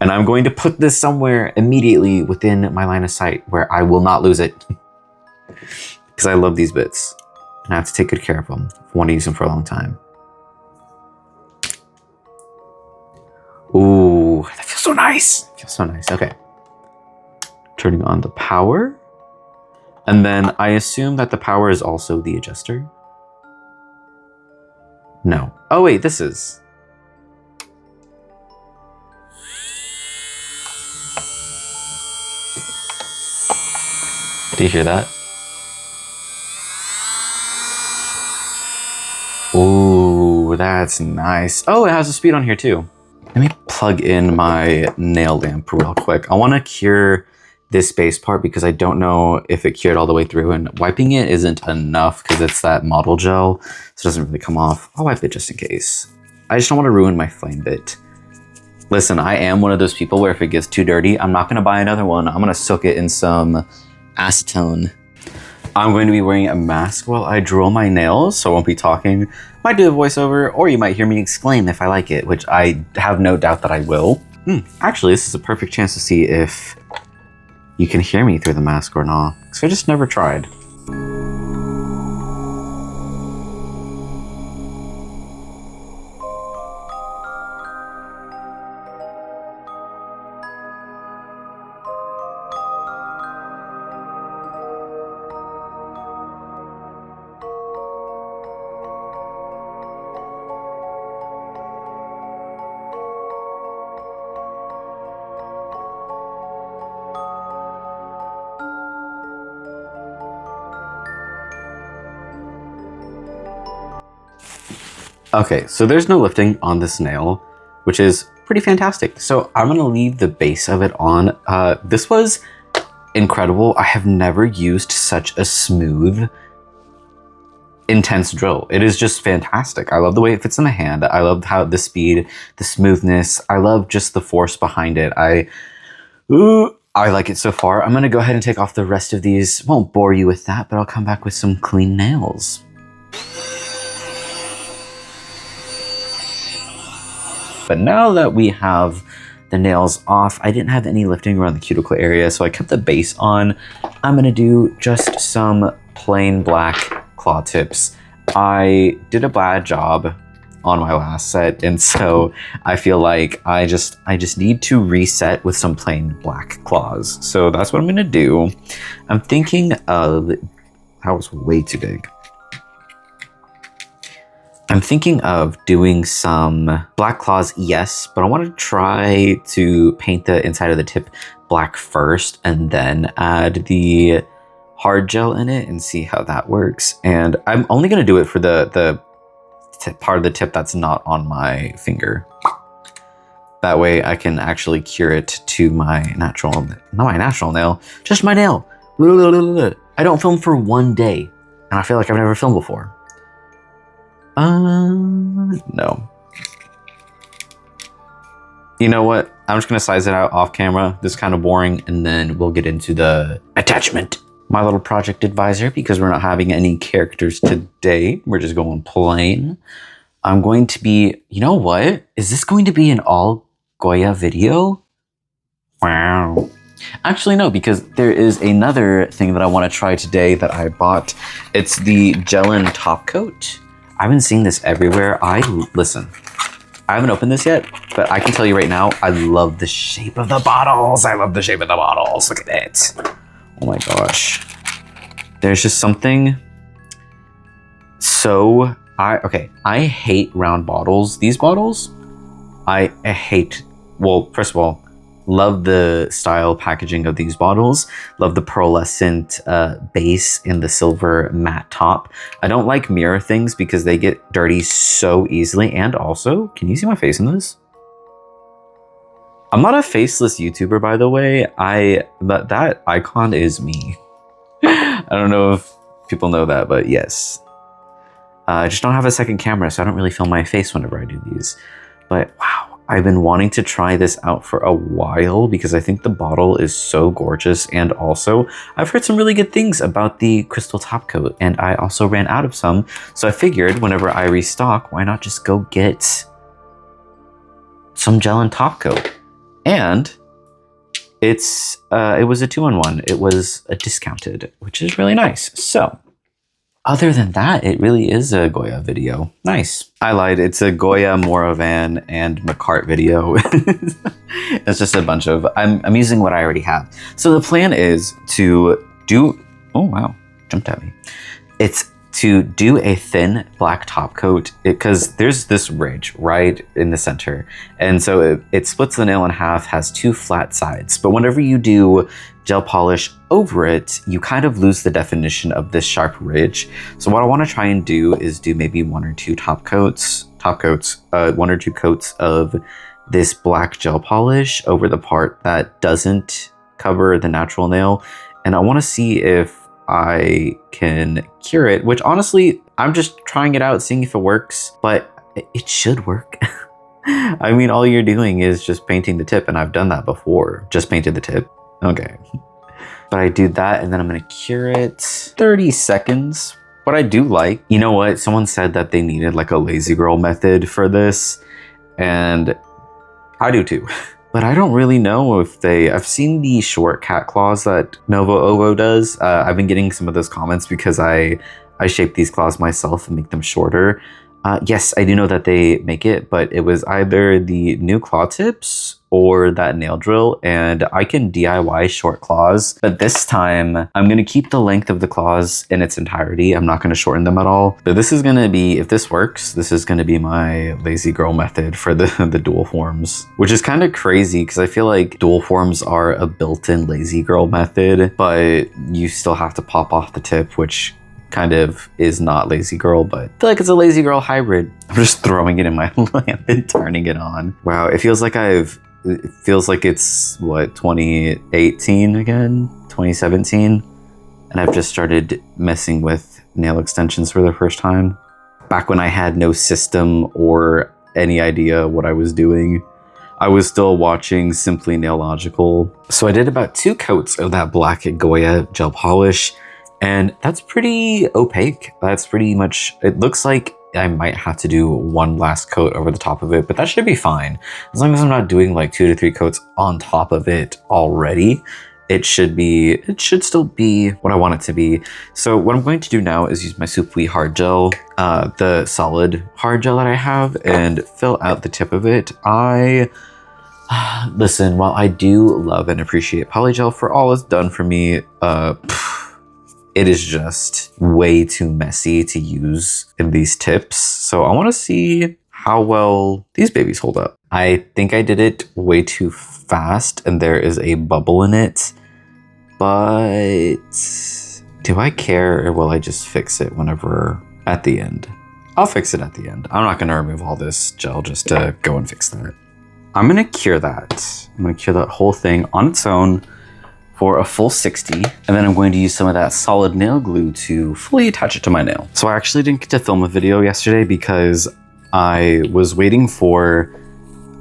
[SPEAKER 1] And I'm going to put this somewhere immediately within my line of sight where I will not lose it. Because I love these bits. And I have to take good care of them if I want to use them for a long time. Ooh, that feels so nice. It feels so nice. Okay. Turning on the power. And then I assume that the power is also the adjuster. No. Oh wait, this is. Do you hear that? Ooh, that's nice. Oh, it has a speed on here too. Let me plug in my nail lamp real quick. I want to cure this base part because I don't know if it cured all the way through, and wiping it isn't enough because it's that model gel, so it doesn't really come off. I'll wipe it just in case. I just don't want to ruin my flame bit. Listen, I am one of those people where if it gets too dirty, I'm not going to buy another one. I'm going to soak it in some acetone. I'm going to be wearing a mask while I drill my nails, so I won't be talking. Might do a voiceover, or you might hear me exclaim if I like it, which I have no doubt that I will. Actually, this is a perfect chance to see if you can hear me through the mask or not, because I just never tried. Okay, so there's no lifting on this nail, which is pretty fantastic. So I'm gonna leave the base of it on. This was incredible. I have never used such a smooth, intense drill. It is just fantastic. I love the way it fits in the hand. I love how the speed, the smoothness. I love just the force behind it. I like it so far. I'm gonna go ahead and take off the rest of these. Won't bore you with that, but I'll come back with some clean nails. But now that we have the nails off, I didn't have any lifting around the cuticle area, so I kept the base on. I'm gonna do just some plain black claw tips. I did a bad job on my last set, and so I feel like I just need to reset with some plain black claws. So that's what I'm gonna do. I'm thinking of, that was way too big. I'm thinking of doing some black claws, yes, but I want to try to paint the inside of the tip black first and then add the hard gel in it and see how that works. And I'm only going to do it for the part of the tip that's not on my finger. That way I can actually cure it to my natural, not my natural nail, just my nail. I don't film for one day, and I feel like I've never filmed before. No. You know what? I'm just gonna size it out off camera. This is kind of boring, and then we'll get into the attachment. My little project advisor, because we're not having any characters today. We're just going plain. I'm going to be, you know what? Is this going to be an all Goya video? Wow. Actually, no, because there is another thing that I want to try today that I bought. It's the gel-in top coat. I've been seeing this everywhere. Listen, I haven't opened this yet, but I can tell you right now, I love the shape of the bottles. I love the shape of the bottles. Look at it. Oh my gosh. There's just something so... I hate round bottles. These bottles, I hate... Well, first of all, love the style packaging of these bottles. Love the pearlescent base and the silver matte top. I don't like mirror things because they get dirty so easily. And also, can you see my face in this? I'm not a faceless YouTuber, by the way. But that icon is me. I don't know if people know that, but yes. I just don't have a second camera, so I don't really film my face whenever I do these. But wow, I've been wanting to try this out for a while because I think the bottle is so gorgeous. And also, I've heard some really good things about the crystal top coat, and I also ran out of some. So I figured whenever I restock, why not just go get some gel-in top coat? And it was a 2-in-1. It was a discounted, which is really nice. So other than that, it really is a Goya video. Nice. I lied. It's a Goya, Moravan, and McCart video. It's just a bunch of... I'm using what I already have. So the plan is to do... Oh, wow. Jumped at me. It's to do a thin black top coat because there's this ridge right in the center. And so it splits the nail in half, has 2 flat sides. But whenever you do gel polish over it, you kind of lose the definition of this sharp ridge. So what I want to try and do is do maybe 1 or 2 top coats, 1 or 2 coats of this black gel polish over the part that doesn't cover the natural nail. And I want to see if I can cure it, which honestly, I'm just trying it out, seeing if it works, but it should work. I mean, all you're doing is just painting the tip, and I've done that before. Just painted the tip. Okay. But I do that, and then I'm gonna cure it 30 seconds. What I do like, you know what? Someone said that they needed like a lazy girl method for this, and I do too. But I don't really know if I've seen the short cat claws that Novo Ovo does. I've been getting some of those comments because I shape these claws myself and make them shorter. Yes, I do know that they make it, but it was either the new claw tips or that nail drill, and I can DIY short claws. But this time, I'm going to keep the length of the claws in its entirety. I'm not going to shorten them at all. But this is going to be, if this works, this is going to be my lazy girl method for the dual forms, which is kind of crazy because I feel like dual forms are a built-in lazy girl method, but you still have to pop off the tip, which kind of is not lazy girl, but I feel like it's a lazy girl hybrid. I'm just throwing it in my lamp and turning it on. Wow, it feels like it's what, 2018 again, 2017, and I've just started messing with nail extensions for the first time. Back when I had no system or any idea what I was doing, I was still watching Simply Nailogical. So I did about 2 coats of that black Goya gel polish, and that's pretty opaque. That's pretty much, it looks like I might have to do 1 last coat over the top of it, but that should be fine. As long as I'm not doing like 2 to 3 coats on top of it already, it should still be what I want it to be. So what I'm going to do now is use my Soupli hard gel, the solid hard gel that I have, and fill out the tip of it. Listen, while I do love and appreciate polygel for all it's done for me, it is just way too messy to use in these tips. So I want to see how well these babies hold up. I think I did it way too fast and there is a bubble in it, but do I care, or will I just fix it whenever at the end? I'll fix it at the end. I'm not gonna remove all this gel just to go and fix that. I'm gonna cure that. I'm gonna cure that whole thing on its own for a full 60. And then I'm going to use some of that solid nail glue to fully attach it to my nail. So I actually didn't get to film a video yesterday because I was waiting for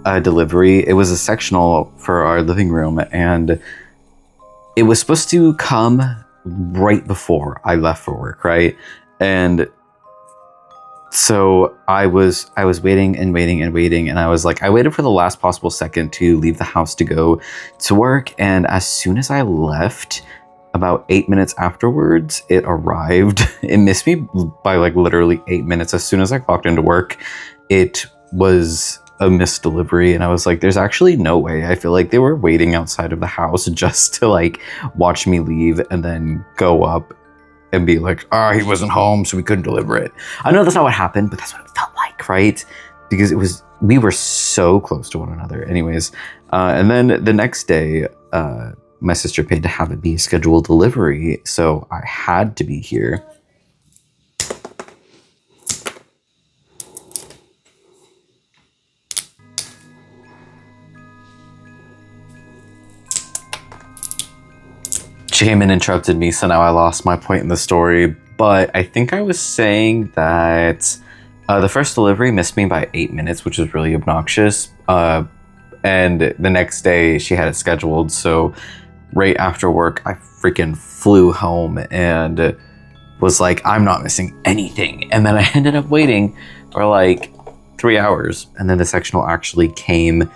[SPEAKER 1] a delivery. It was a sectional for our living room and it was supposed to come right before I left for work, right? And so I was waiting and waiting and waiting, and I was like, I waited for the last possible second to leave the house to go to work, and as soon as I left, about 8 minutes afterwards, it arrived. It missed me by like literally 8 minutes. As soon as I walked into work, it was a missed delivery, and I was like, there's actually no way. I feel like they were waiting outside of the house just to like watch me leave and then go up and be like, he wasn't home, so we couldn't deliver it. I know that's not what happened, but that's what it felt like, right? Because we were so close to one another. Anyways, and then the next day, my sister paid to have it be a scheduled delivery, so I had to be here. She came and interrupted me, so now I lost my point in the story. But I think I was saying that the first delivery missed me by 8 minutes, which was really obnoxious. And the next day she had it scheduled, so right after work, I freaking flew home and was like, I'm not missing anything. And then I ended up waiting for like 3 hours, and then the sectional actually came,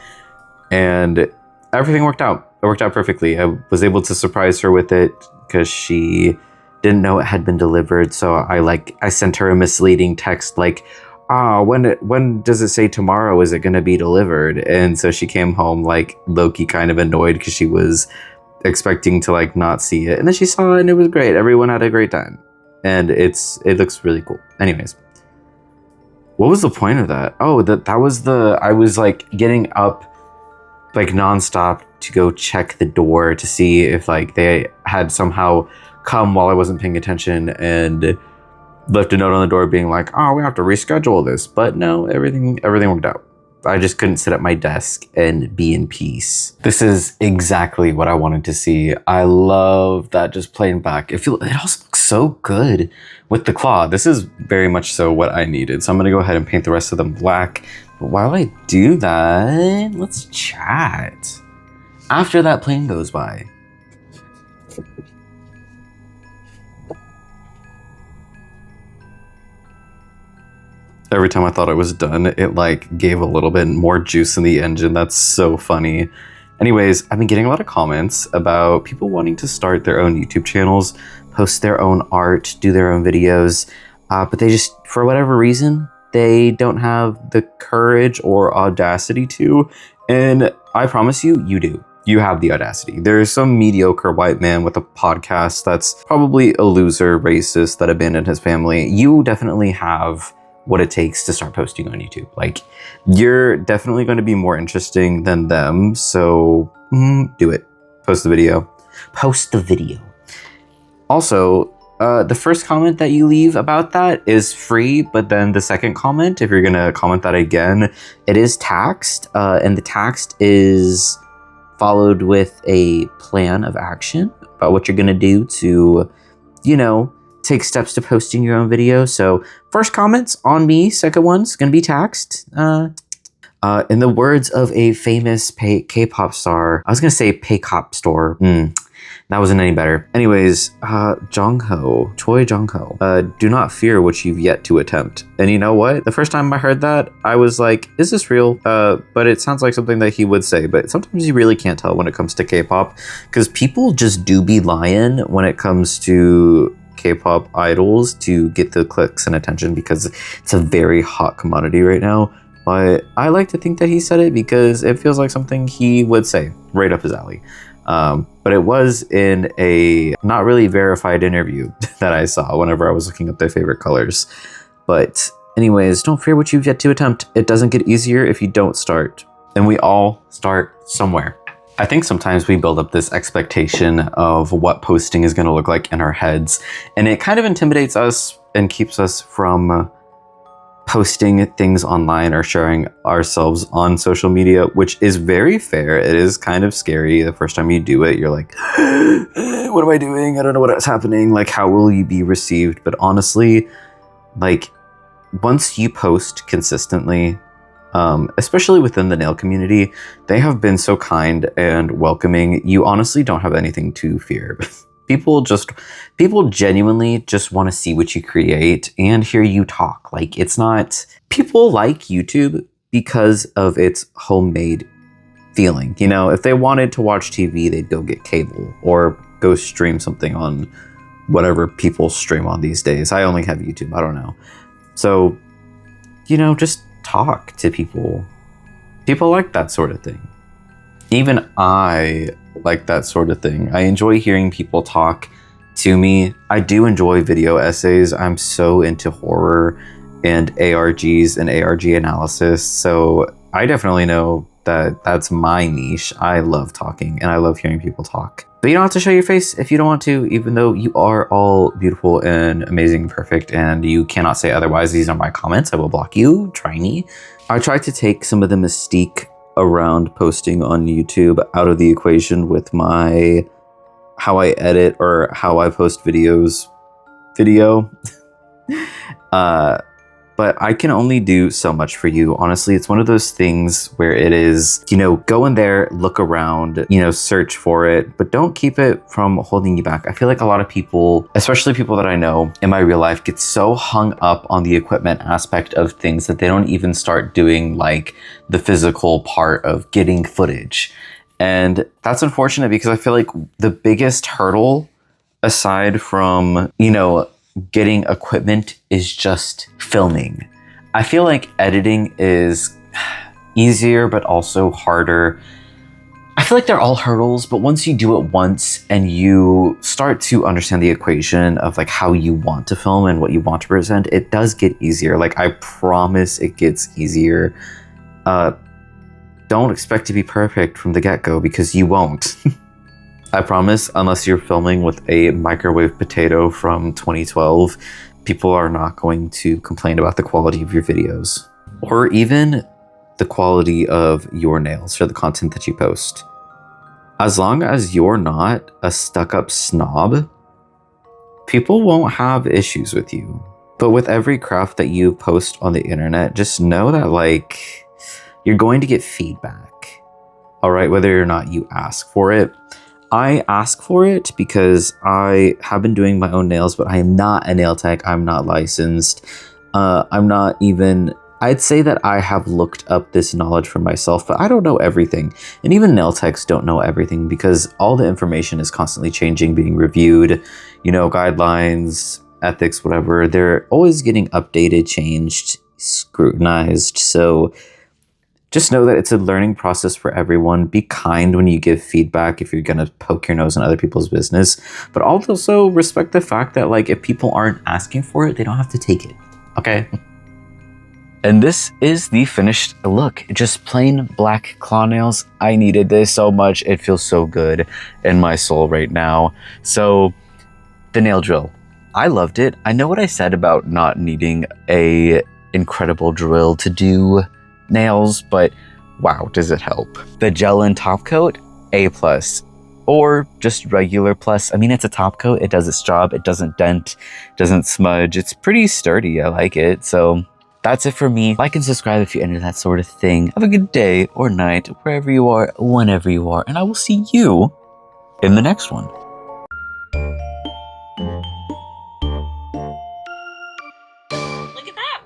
[SPEAKER 1] and everything worked out. It worked out perfectly. I was able to surprise her with it because she didn't know it had been delivered. So I sent her a misleading text like, when does it say tomorrow? Is it going to be delivered? And so she came home like low-key kind of annoyed because she was expecting to like not see it. And then she saw it and it was great. Everyone had a great time. And it looks really cool. Anyways, what was the point of that? Oh, that was I was like getting up like nonstop to go check the door to see if like they had somehow come while I wasn't paying attention and left a note on the door being like, we have to reschedule this. But no, everything worked out. I just couldn't sit at my desk and be in peace. This is exactly what I wanted to see. I love that just plain black. It also looks so good with the claw. This is very much so what I needed. So I'm gonna go ahead and paint the rest of them black. But while I do that, let's chat. After that plane goes by. Every time I thought I was done, it like gave a little bit more juice in the engine. That's so funny. Anyways, I've been getting a lot of comments about people wanting to start their own YouTube channels, post their own art, do their own videos, but they just, for whatever reason, they don't have the courage or audacity to. And I promise you, you do. You have the audacity. There's some mediocre white man with a podcast that's probably a loser racist that abandoned his family. You definitely have what it takes to start posting on YouTube. Like, you're definitely going to be more interesting than them. So do it. Post the video. Post the video. Also, the first comment that you leave about that is free, but then the second comment, if you're going to comment that again, it is taxed. And the taxed is followed with a plan of action about what you're going to do to, take steps to posting your own video. So first comment's on me, second one's going to be taxed. In the words of a famous K-pop star, I was going to say K-pop store. That wasn't any better. Anyways, Choi Jung-ho, do not fear what you've yet to attempt. And you know what? The first time I heard that, I was like, is this real? But it sounds like something that he would say. But sometimes you really can't tell when it comes to K-pop, because people just do be lying when it comes to K-pop idols to get the clicks and attention, because it's a very hot commodity right now. But I like to think that he said it because it feels like something he would say, right up his alley. But it was in a not really verified interview that I saw whenever I was looking up their favorite colors. But anyways, don't fear what you've yet to attempt. It doesn't get easier if you don't start. And we all start somewhere. I think sometimes we build up this expectation of what posting is going to look like in our heads, and it kind of intimidates us and keeps us from posting things online or sharing ourselves on social media, which is very fair. It is kind of scary. The first time you do it, you're like, what am I doing? I don't know what's happening. Like, how will you be received? But honestly, like, once you post consistently, especially within the nail community, they have been so kind and welcoming. You honestly don't have anything to fear. People genuinely just want to see what you create and hear you talk. Like, it's not, people like YouTube because of its homemade feeling. You know, if they wanted to watch TV, they'd go get cable or go stream something on whatever people stream on these days. I only have YouTube. I don't know. So, you know, just talk to people. People like that sort of thing. Even I like that sort of thing. I enjoy hearing people talk to me. I do enjoy video essays. I'm so into horror and ARGs and ARG analysis. So I definitely know that that's my niche. I love talking and I love hearing people talk. But you don't have to show your face if you don't want to, even though you are all beautiful and amazing and perfect and you cannot say otherwise. These are my comments. I will block you. Try me. I tried to take some of the mystique around posting on YouTube out of the equation with my how I edit or how I post videos video. But I can only do so much for you. Honestly, it's one of those things where it is, you know, go in there, look around, you know, search for it, but don't keep it from holding you back. I feel like a lot of people, especially people that I know in my real life, get so hung up on the equipment aspect of things that they don't even start doing like the physical part of getting footage. And that's unfortunate because I feel like the biggest hurdle aside from, you know, getting equipment is just filming. I feel like editing is easier, but also harder. I feel like they're all hurdles, but once you do it once and you start to understand the equation of like how you want to film and what you want to present, it does get easier. Like, I promise it gets easier. Don't expect to be perfect from the get-go because you won't. I promise, unless you're filming with a microwave potato from 2012, people are not going to complain about the quality of your videos or even the quality of your nails or the content that you post. As long as you're not a stuck-up snob, people won't have issues with you. But with every craft that you post on the internet, just know that, like, you're going to get feedback, all right, whether or not you ask for it. I ask for it because I have been doing my own nails, but I am not a nail tech. I'm not licensed. I'm not even, I'd say that I have looked up this knowledge for myself, but I don't know everything. And even nail techs don't know everything because all the information is constantly changing, being reviewed, you know, guidelines, ethics, whatever. They're always getting updated, changed, scrutinized. So just know that it's a learning process for everyone. Be kind when you give feedback if you're going to poke your nose in other people's business. But also respect the fact that, like, if people aren't asking for it, they don't have to take it. Okay? And this is the finished look. Just plain black claw nails. I needed this so much. It feels so good in my soul right now. So, the nail drill. I loved it. I know what I said about not needing a incredible drill to do nails, but wow, does it help. The gel and top coat, A+, or just regular plus. I mean, it's a top coat, it does its job, it doesn't dent, doesn't smudge, it's pretty sturdy, I like it. So that's it for me. Like and subscribe if you're into that sort of thing. Have a good day or night, wherever you are, whenever you are, and I will see you in the next one.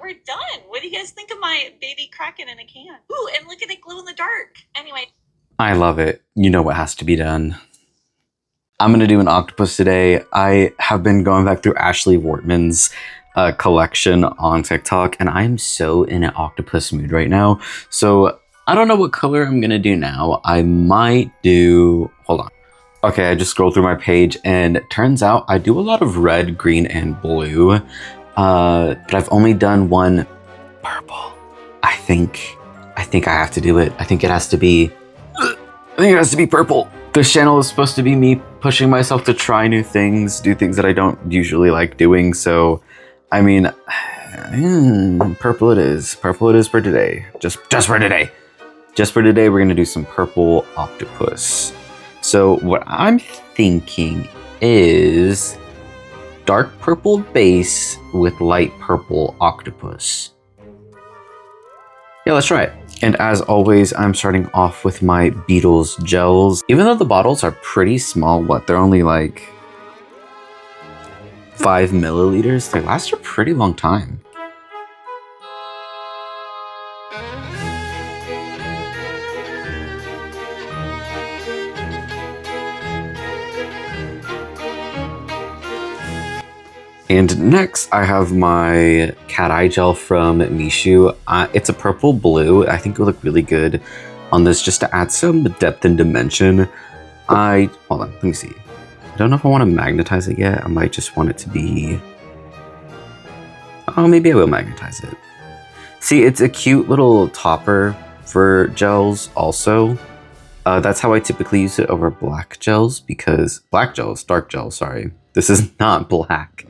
[SPEAKER 2] We're done. What do you guys think of my baby Kraken in a can? Ooh, and look at it glow in the dark. Anyway.
[SPEAKER 1] I love it. You know what has to be done. I'm going to do an octopus today. I have been going back through Ashley Wortman's collection on TikTok, and I'm so in an octopus mood right now. So I don't know what color I'm going to do now. I might do... Hold on. Okay, I just scrolled through my page, and it turns out I do a lot of red, green, and blue. But I've only done one purple. I think I have to do it. I think it has to be purple. This channel is supposed to be me pushing myself to try new things, do things that I don't usually like doing. So, I mean, Purple it is. Purple it is for today. Just for today. Just for today, we're gonna do some purple octopus. So what I'm thinking is dark purple base with light purple octopus. Yeah, let's try it. And as always, I'm starting off with my Beetles gels. Even though the bottles are pretty small, they're only like 5 milliliters, they last a pretty long time. And next, I have my cat eye gel from Mishu. It's a purple blue. I think it would look really good on this just to add some depth and dimension. Hold on, let me see. I don't know if I want to magnetize it yet. I might just want it to be... Oh, maybe I will magnetize it. See, it's a cute little topper for gels also. That's how I typically use it over black gels because... dark gels, sorry. This is not black.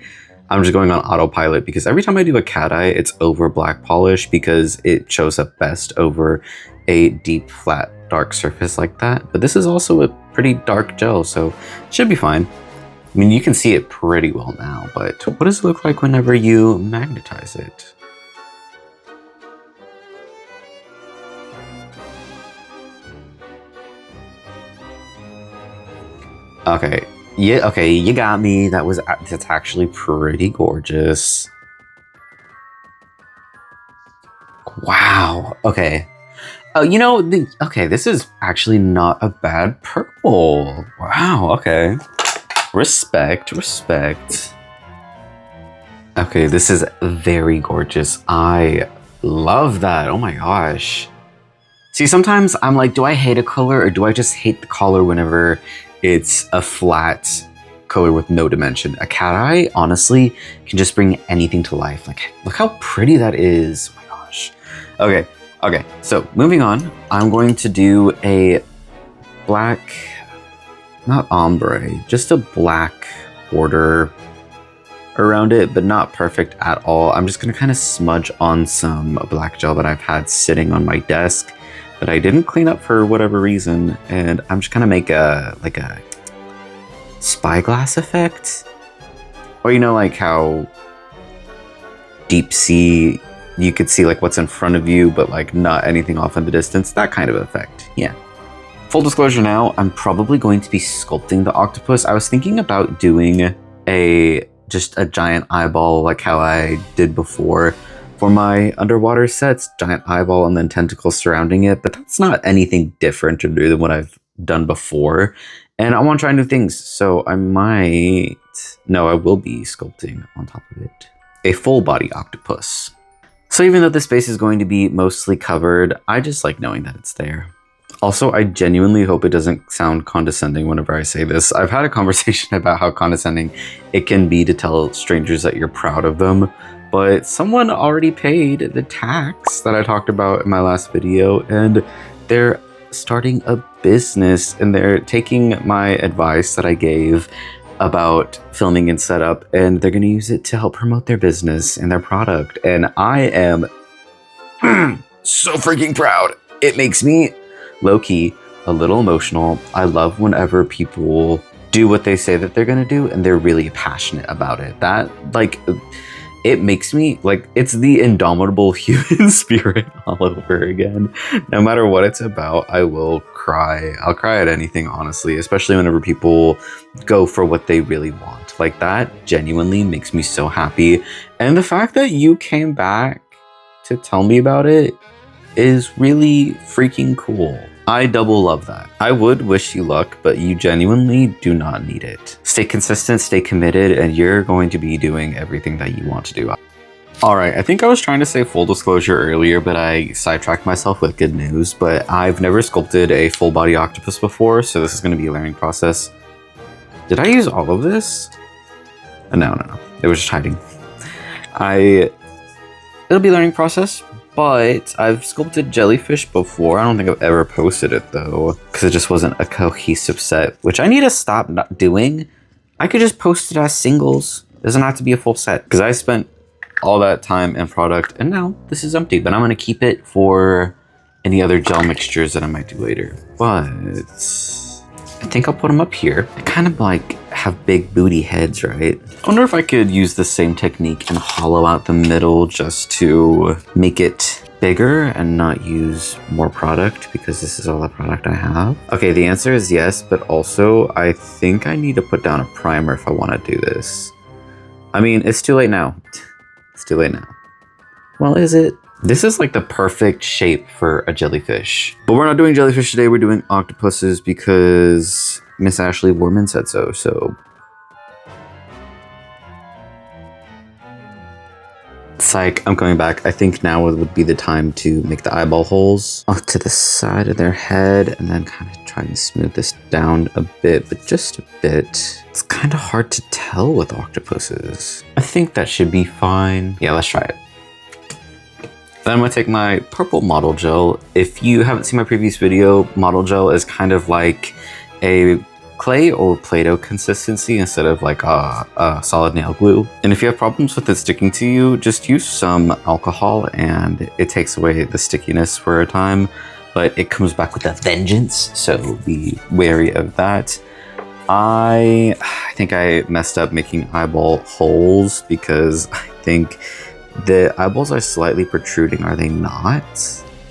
[SPEAKER 1] I'm just going on autopilot because every time I do a cat eye, it's over black polish because it shows up best over a deep, flat, dark surface like that. But this is also a pretty dark gel, so it should be fine. I mean, you can see it pretty well now, but what does it look like whenever you magnetize it? Okay. Yeah, okay, you got me. That's actually pretty gorgeous. Wow. Okay. Oh, you know, okay, this is actually not a bad purple. Wow, okay. Respect. Okay, this is very gorgeous. I love that. Oh my gosh. See, sometimes I'm like, do I hate a color or do I just hate the color whenever it's a flat color with no dimension? A cat eye, honestly, can just bring anything to life. Like, look how pretty that is. Oh my gosh. Okay, so moving on, I'm going to do a black, not ombre, just a black border around it, but not perfect at all. I'm just gonna kind of smudge on some black gel that I've had sitting on my desk that I didn't clean up for whatever reason, and I'm just gonna make a spyglass effect, or you know, like how deep sea you could see like what's in front of you, but like not anything off in the distance. That kind of effect. Yeah. Full disclosure now, I'm probably going to be sculpting the octopus. I was thinking about doing just a giant eyeball like how I did before for my underwater sets, giant eyeball and then tentacles surrounding it, but that's not anything different to do than what I've done before. And I want to try new things, so I will be sculpting on top of it a full body octopus. So even though this space is going to be mostly covered, I just like knowing that it's there. Also, I genuinely hope it doesn't sound condescending whenever I say this. I've had a conversation about how condescending it can be to tell strangers that you're proud of them, but someone already paid the tax that I talked about in my last video, and they're starting a business, and they're taking my advice that I gave about filming and setup, and they're going to use it to help promote their business and their product. And I am so freaking proud. It makes me low-key a little emotional. I love whenever people do what they say that they're going to do and they're really passionate about it. That, like, it makes me, like, it's the indomitable human spirit all over again. No matter what it's about, I will cry. I'll cry at anything, honestly, especially whenever people go for what they really want. Like, that genuinely makes me so happy. And the fact that you came back to tell me about it is really freaking cool. I double love that. I would wish you luck, but you genuinely do not need it. Stay consistent, stay committed, and you're going to be doing everything that you want to do. Alright, I think I was trying to say full disclosure earlier, but I sidetracked myself with good news. But I've never sculpted a full body octopus before, so this is going to be a learning process. Did I use all of this? No. It was just hiding. It'll be a learning process. But I've sculpted jellyfish before. I don't think I've ever posted it though, because it just wasn't a cohesive set, which I need to stop not doing. I could just post it as singles. It doesn't have to be a full set, because I spent all that time and product, and now this is empty, but I'm gonna keep it for any other gel mixtures that I might do later. But I think I'll put them up here. They kind of like have big booty heads, right? I wonder if I could use the same technique and hollow out the middle just to make it bigger and not use more product, because this is all the product I have. Okay, the answer is yes, but also I think I need to put down a primer if I want to do this. I mean, it's too late now. It's too late now. Well, is it? This is like the perfect shape for a jellyfish. But we're not doing jellyfish today, we're doing octopuses because Miss Ashley Warman said so, Psych, I'm coming back. I think now would be the time to make the eyeball holes off to the side of their head and then kind of try and smooth this down a bit, but just a bit. It's kind of hard to tell with octopuses. I think that should be fine. Yeah, let's try it. Then I'm gonna take my purple model gel. If you haven't seen my previous video, model gel is kind of like a clay or Play-Doh consistency instead of like a solid nail glue. And if you have problems with it sticking to you, just use some alcohol and it takes away the stickiness for a time, but it comes back with a vengeance, so be wary of that. I think I messed up making eyeball holes because I think the eyeballs are slightly protruding, are they not?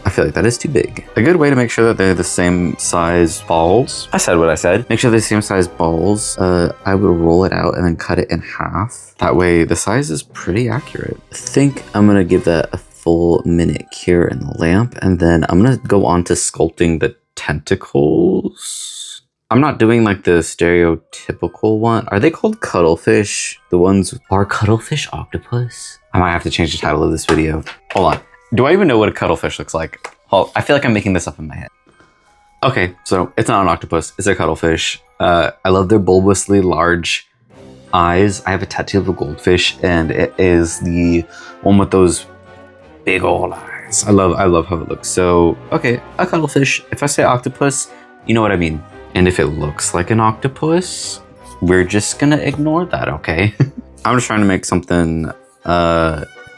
[SPEAKER 1] I feel like that is too big. A good way to make sure that they're the same size balls. I said what I said. Make sure they're the same size balls. I would roll it out and then cut it in half. That way the size is pretty accurate. I think I'm gonna give that a full minute cure in the lamp, and then I'm gonna go on to sculpting the tentacles. I'm not doing like the stereotypical one. Are they called cuttlefish? The ones are cuttlefish octopus? I might have to change the title of this video. Hold on. Do I even know what a cuttlefish looks like? Oh, I feel like I'm making this up in my head. Okay, so it's not an octopus, it's a cuttlefish. I love their bulbously large eyes. I have a tattoo of a goldfish, and it is the one with those big old eyes. I love how it looks. So, okay, a cuttlefish. If I say octopus, you know what I mean. And if it looks like an octopus, we're just gonna ignore that, okay? I'm just trying to make something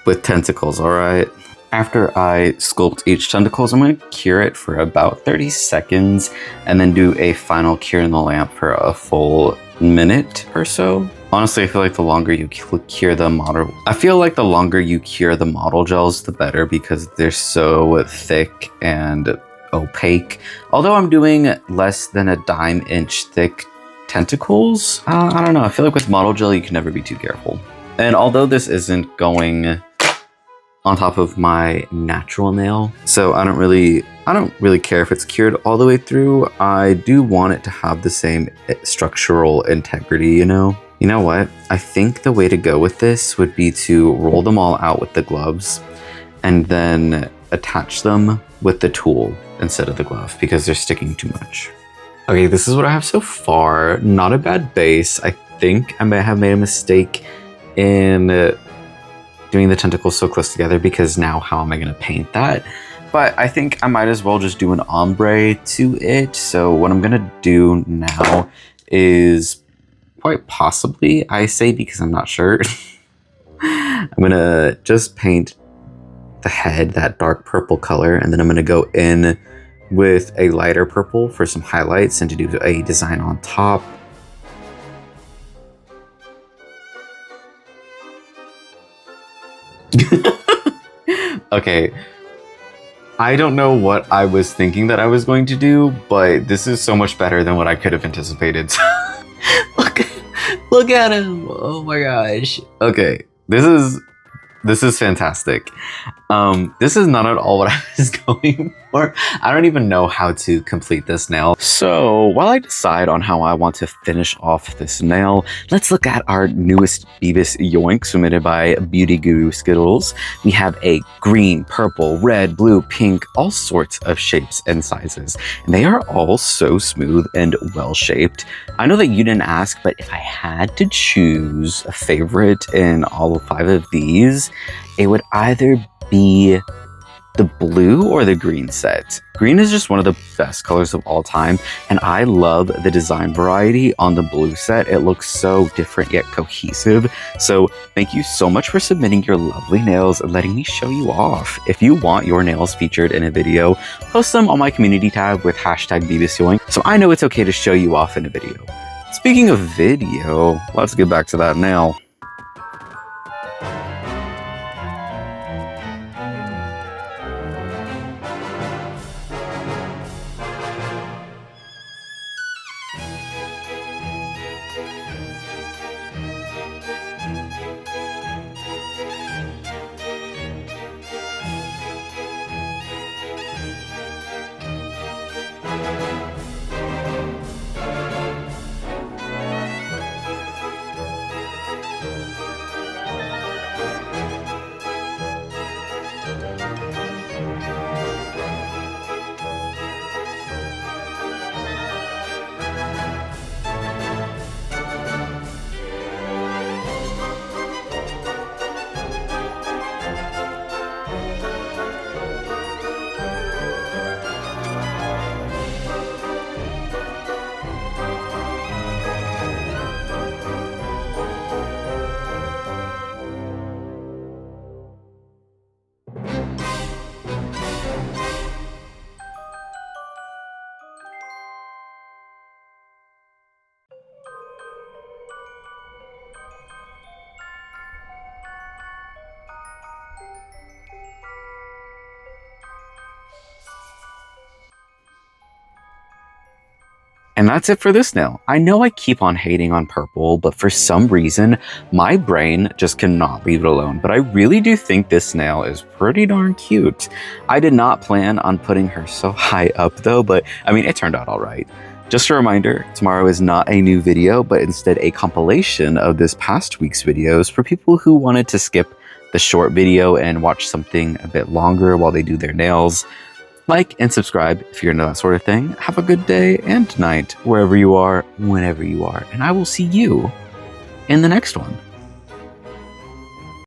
[SPEAKER 1] with tentacles, all right? After I sculpt each tentacles, I'm going to cure it for about 30 seconds and then do a final cure in the lamp for a full minute or so. Honestly, I feel like the longer you cure the model, gels, the better, because they're so thick and opaque. Although I'm doing less than a dime inch thick tentacles, I don't know. I feel like with model gel, you can never be too careful. And although this isn't going on top of my natural nail, so I don't really care if it's cured all the way through. I do want it to have the same structural integrity, you know? You know what? I think the way to go with this would be to roll them all out with the gloves and then attach them with the tool instead of the glove, because they're sticking too much. Okay, this is what I have so far. Not a bad base. I think I may have made a mistake in doing the tentacles so close together, because now how am I going to paint that? But I think I might as well just do an ombre to it. So what I'm going to do now is, quite possibly, I say because I'm not sure, I'm going to just paint the head that dark purple color, and then I'm going to go in with a lighter purple for some highlights and to do a design on top. Okay, I don't know what I was thinking that I was going to do, but this is so much better than what I could have anticipated. Look at him! Oh my gosh. Okay, this is fantastic. This is not at all what I was going for. I don't even know how to complete this nail. So while I decide on how I want to finish off this nail, let's look at our newest Beavis Yoink submitted by Beauty Guru Skittles. We have a green, purple, red, blue, pink, all sorts of shapes and sizes. And they are all so smooth and well-shaped. I know that you didn't ask, but if I had to choose a favorite in all 5 of these, it would either be the blue or the green set? Green is just one of the best colors of all time, and I love the design variety on the blue set. It looks so different yet cohesive. So thank you so much for submitting your lovely nails and letting me show you off. If you want your nails featured in a video, post them on my community tab with hashtag #BeBesToing so I know it's okay to show you off in a video. Speaking of video, let's get back to that nail. And that's it for this nail. I know I keep on hating on purple, but for some reason, my brain just cannot leave it alone. But I really do think this nail is pretty darn cute. I did not plan on putting her so high up though, but I mean, it turned out all right. Just a reminder, tomorrow is not a new video, but instead a compilation of this past week's videos for people who wanted to skip the short video and watch something a bit longer while they do their nails. Like and subscribe if you're into that sort of thing. Have a good day and night, wherever you are, whenever you are, and I will see you in the next one.